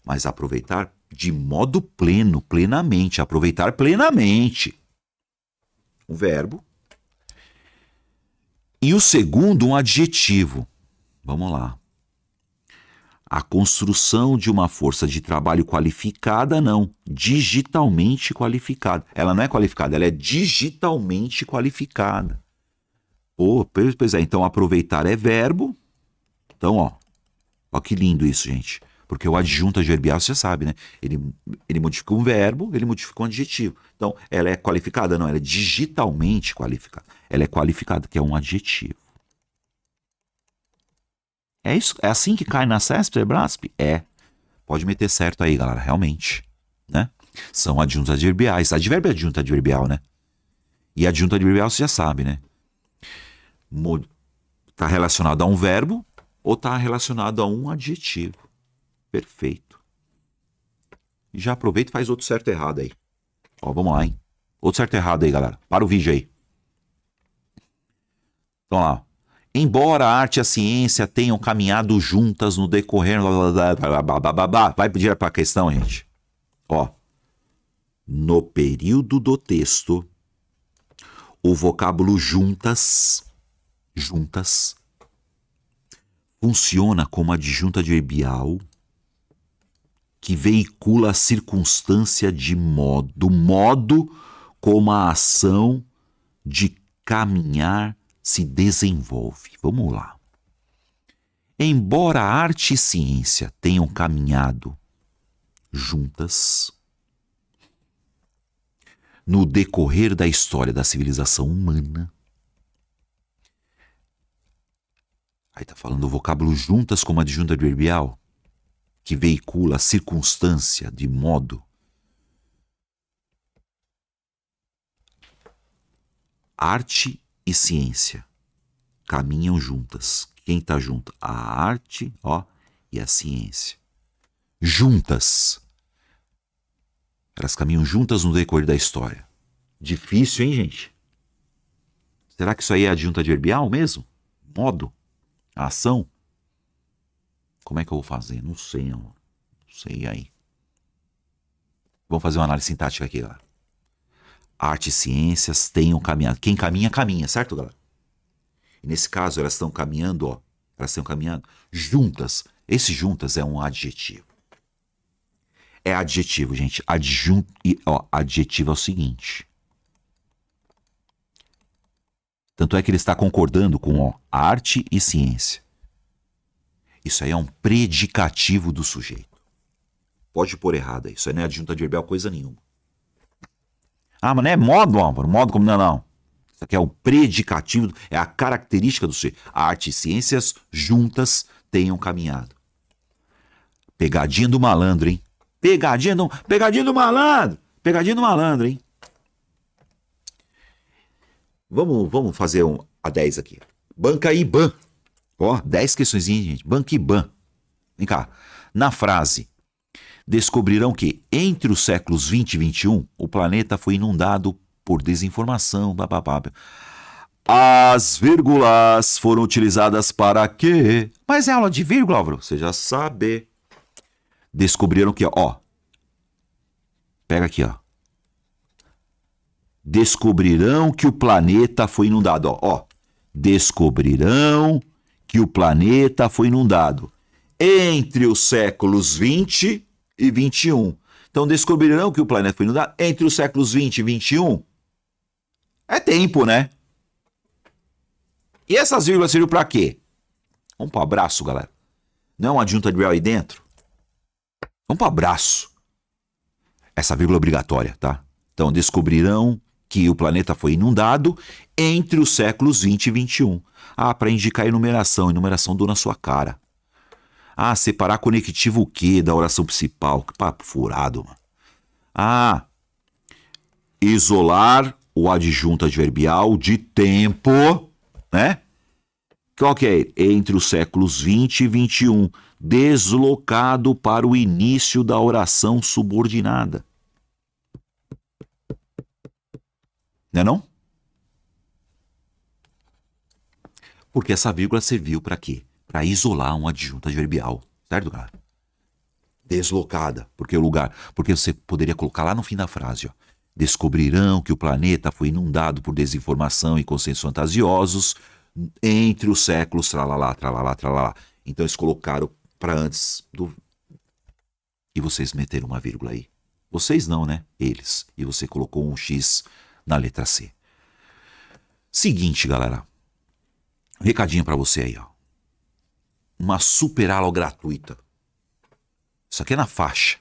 Mas aproveitar de modo pleno, plenamente. Aproveitar plenamente. Um verbo. E o segundo, um adjetivo. Vamos lá. A construção de uma força de trabalho qualificada, não. Digitalmente qualificada. Ela não é qualificada, ela é digitalmente qualificada. Pois é. Então, aproveitar é verbo. Então, ó que lindo isso, gente. Porque o adjunto adverbial, você já sabe, né? Ele modifica um verbo, ele modifica um adjetivo. Então, ela é qualificada? Não, ela é digitalmente qualificada. Ela é qualificada, que é um adjetivo. É isso? É assim que cai na CESP, SEBRASP? Pode meter certo aí, galera, realmente. Né? São adjuntos adverbiais. Advérbio é adjunto adverbial, né? E adjunto adverbial, você já sabe, né? Está relacionado a um verbo ou está relacionado a um adjetivo. Perfeito. Já aproveita e faz outro certo e errado aí. Ó, vamos lá, hein? Outro certo e errado aí, galera. Para o vídeo aí. Então lá. Embora a arte e a ciência tenham caminhado juntas no decorrer... Vai direto para a questão, gente. Ó. No período do texto, o vocábulo juntas funciona como adjunta adverbial que veicula a circunstância do modo como a ação de caminhar se desenvolve. Vamos lá. Embora a arte e ciência tenham caminhado juntas no decorrer da história da civilização humana, aí tá falando do vocábulo juntas como adjunta adverbial, que veicula a circunstância de modo. Arte e ciência caminham juntas. Quem tá junto? A arte, ó, e a ciência. Juntas. Elas caminham juntas no decorrer da história. Difícil, hein, gente? Será que isso aí é adjunta adverbial mesmo? Modo? A ação? Como é que eu vou fazer? Não sei, não sei aí. Vamos fazer uma análise sintática aqui, galera. Arte e ciências tenham caminhado. Quem caminha, caminha, certo, galera? E nesse caso, elas estão caminhando, ó. Elas estão caminhando juntas. Esse juntas é um adjetivo. É adjetivo, gente. Adjetivo é o seguinte. Tanto é que ele está concordando com, ó, arte e ciência. Isso aí é um predicativo do sujeito. Pode pôr errado aí. Isso aí não é adjunta adverbial coisa nenhuma. Ah, mas não é modo, Álvaro. Modo como não, não. Isso aqui é um predicativo, é a característica do sujeito. A arte e ciências juntas tenham caminhado. Pegadinha do malandro, hein? Pegadinha do malandro. Pegadinha do malandro, hein? Vamos fazer a 10 aqui. Banca IBAN. Ó, 10 questões, gente. Banca IBAN. Vem cá. Na frase, descobrirão que entre os séculos 20 e 21, o planeta foi inundado por desinformação. As vírgulas foram utilizadas para quê? Mas é aula de vírgula, Álvaro. Você já sabe. Descobriram que, ó. Pega aqui, ó. Descobrirão que o planeta foi inundado. Ó. Descobrirão que o planeta foi inundado entre os séculos 20 e 21. Então, descobrirão que o planeta foi inundado entre os séculos 20 e 21. É tempo, né? E essas vírgulas serviram para quê? Vamos para o abraço, galera. Não é uma adjunta adverbial aí dentro? Vamos para o abraço. Essa vírgula é obrigatória, tá? Então, descobrirão que o planeta foi inundado entre os séculos 20 e 21. Ah, para indicar a enumeração. Enumeração dou na sua cara. Ah, separar conectivo o quê da oração principal? Que papo furado, mano. Ah, isolar o adjunto adverbial de tempo, né? Qual que é? Entre os séculos 20 e 21. Deslocado para o início da oração subordinada. Não é não? Porque essa vírgula serviu para quê? Para isolar um adjunto adverbial, certo, cara? Deslocada, porque o lugar, porque você poderia colocar lá no fim da frase, ó. Descobrirão que o planeta foi inundado por desinformação e conceitos fantasiosos entre os séculos tralalá, tralalá, tralalá. Então eles colocaram para antes do... E vocês meteram uma vírgula aí. Vocês não, né? Eles. E você colocou um X na letra C. Seguinte, galera. Recadinho para você aí, ó. Uma super aula gratuita. Isso aqui é na faixa.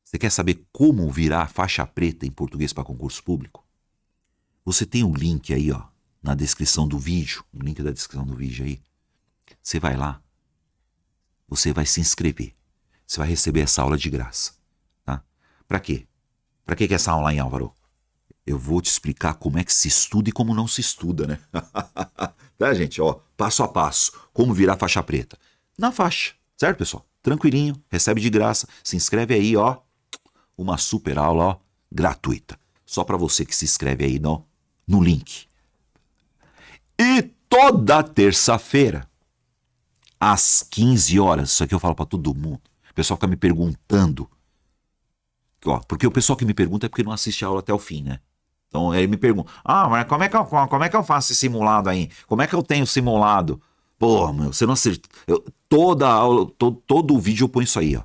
Você quer saber como virar faixa preta em português para concurso público? Você tem um link aí, ó, na descrição do vídeo. O link da descrição do vídeo aí. Você vai lá. Você vai se inscrever. Você vai receber essa aula de graça. Tá? Para quê? Para que essa aula aí, Álvaro? Eu vou te explicar como é que se estuda e como não se estuda, né? Tá, gente? Ó, passo a passo. Como virar faixa preta. Na faixa. Certo, pessoal? tranquilinho, recebe de graça. Se inscreve aí, ó. Uma super aula, ó, gratuita. Só para você que se inscreve aí no link. E toda terça-feira, às 15 horas, isso aqui eu falo para todo mundo. O pessoal fica me perguntando. Ó, porque o pessoal que me pergunta é porque não assiste a aula até o fim, né? Então ele me pergunta, mas como é que eu faço esse simulado aí? Como é que eu tenho simulado? Pô, meu, você não acerta. Toda aula, todo o vídeo eu ponho isso aí, ó.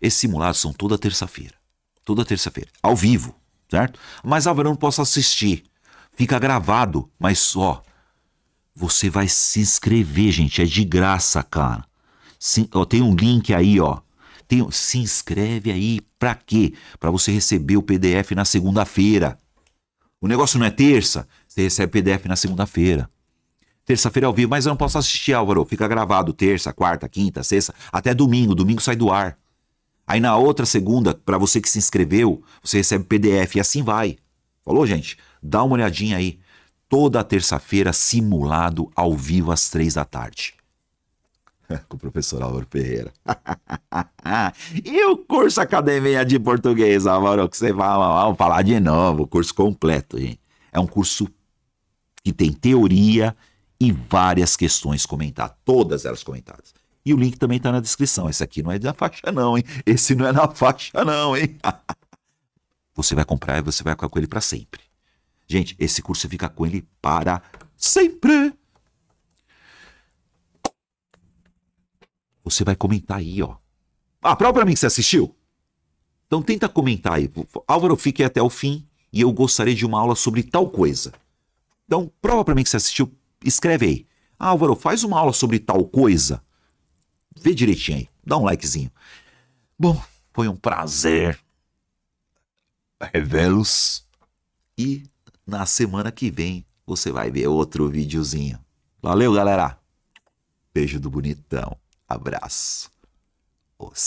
Esses simulados são toda terça-feira. Toda terça-feira. Ao vivo, certo? Mas, Álvaro, eu não posso assistir. Fica gravado, mas só. Você vai se inscrever, gente. É de graça, cara. Ó, tem um link aí, ó. Se inscreve aí. Pra quê? Pra você receber o PDF na segunda-feira. O negócio não é terça. Você recebe o PDF na segunda-feira. Terça-feira é ao vivo, mas eu não posso assistir, Álvaro. Fica gravado terça, quarta, quinta, sexta, até domingo. Domingo sai do ar. Aí na outra segunda, pra você que se inscreveu, você recebe o PDF e assim vai. Falou, gente? Dá uma olhadinha aí. Toda terça-feira, simulado ao vivo às 3 da tarde. Com o professor Álvaro Ferreira. E o curso Academia de Português, Álvaro, que você vai, vamos falar de novo, o curso completo, gente. É um curso que tem teoria e várias questões comentadas, todas elas comentadas. E o link também tá na descrição. Esse aqui não é da faixa não, hein? Esse não é na faixa não, hein? Você vai comprar e você vai ficar com ele para sempre. Gente, esse curso você fica com ele para sempre. Você vai comentar aí, ó. Prova pra mim que você assistiu. Então tenta comentar aí. Álvaro, fique até o fim e eu gostaria de uma aula sobre tal coisa. Então, prova pra mim que você assistiu. Escreve aí. Álvaro, faz uma aula sobre tal coisa. Vê direitinho aí. Dá um likezinho. Bom, foi um prazer revê-los. E na semana que vem você vai ver outro videozinho. Valeu, galera. Beijo do bonitão. Abraço. Os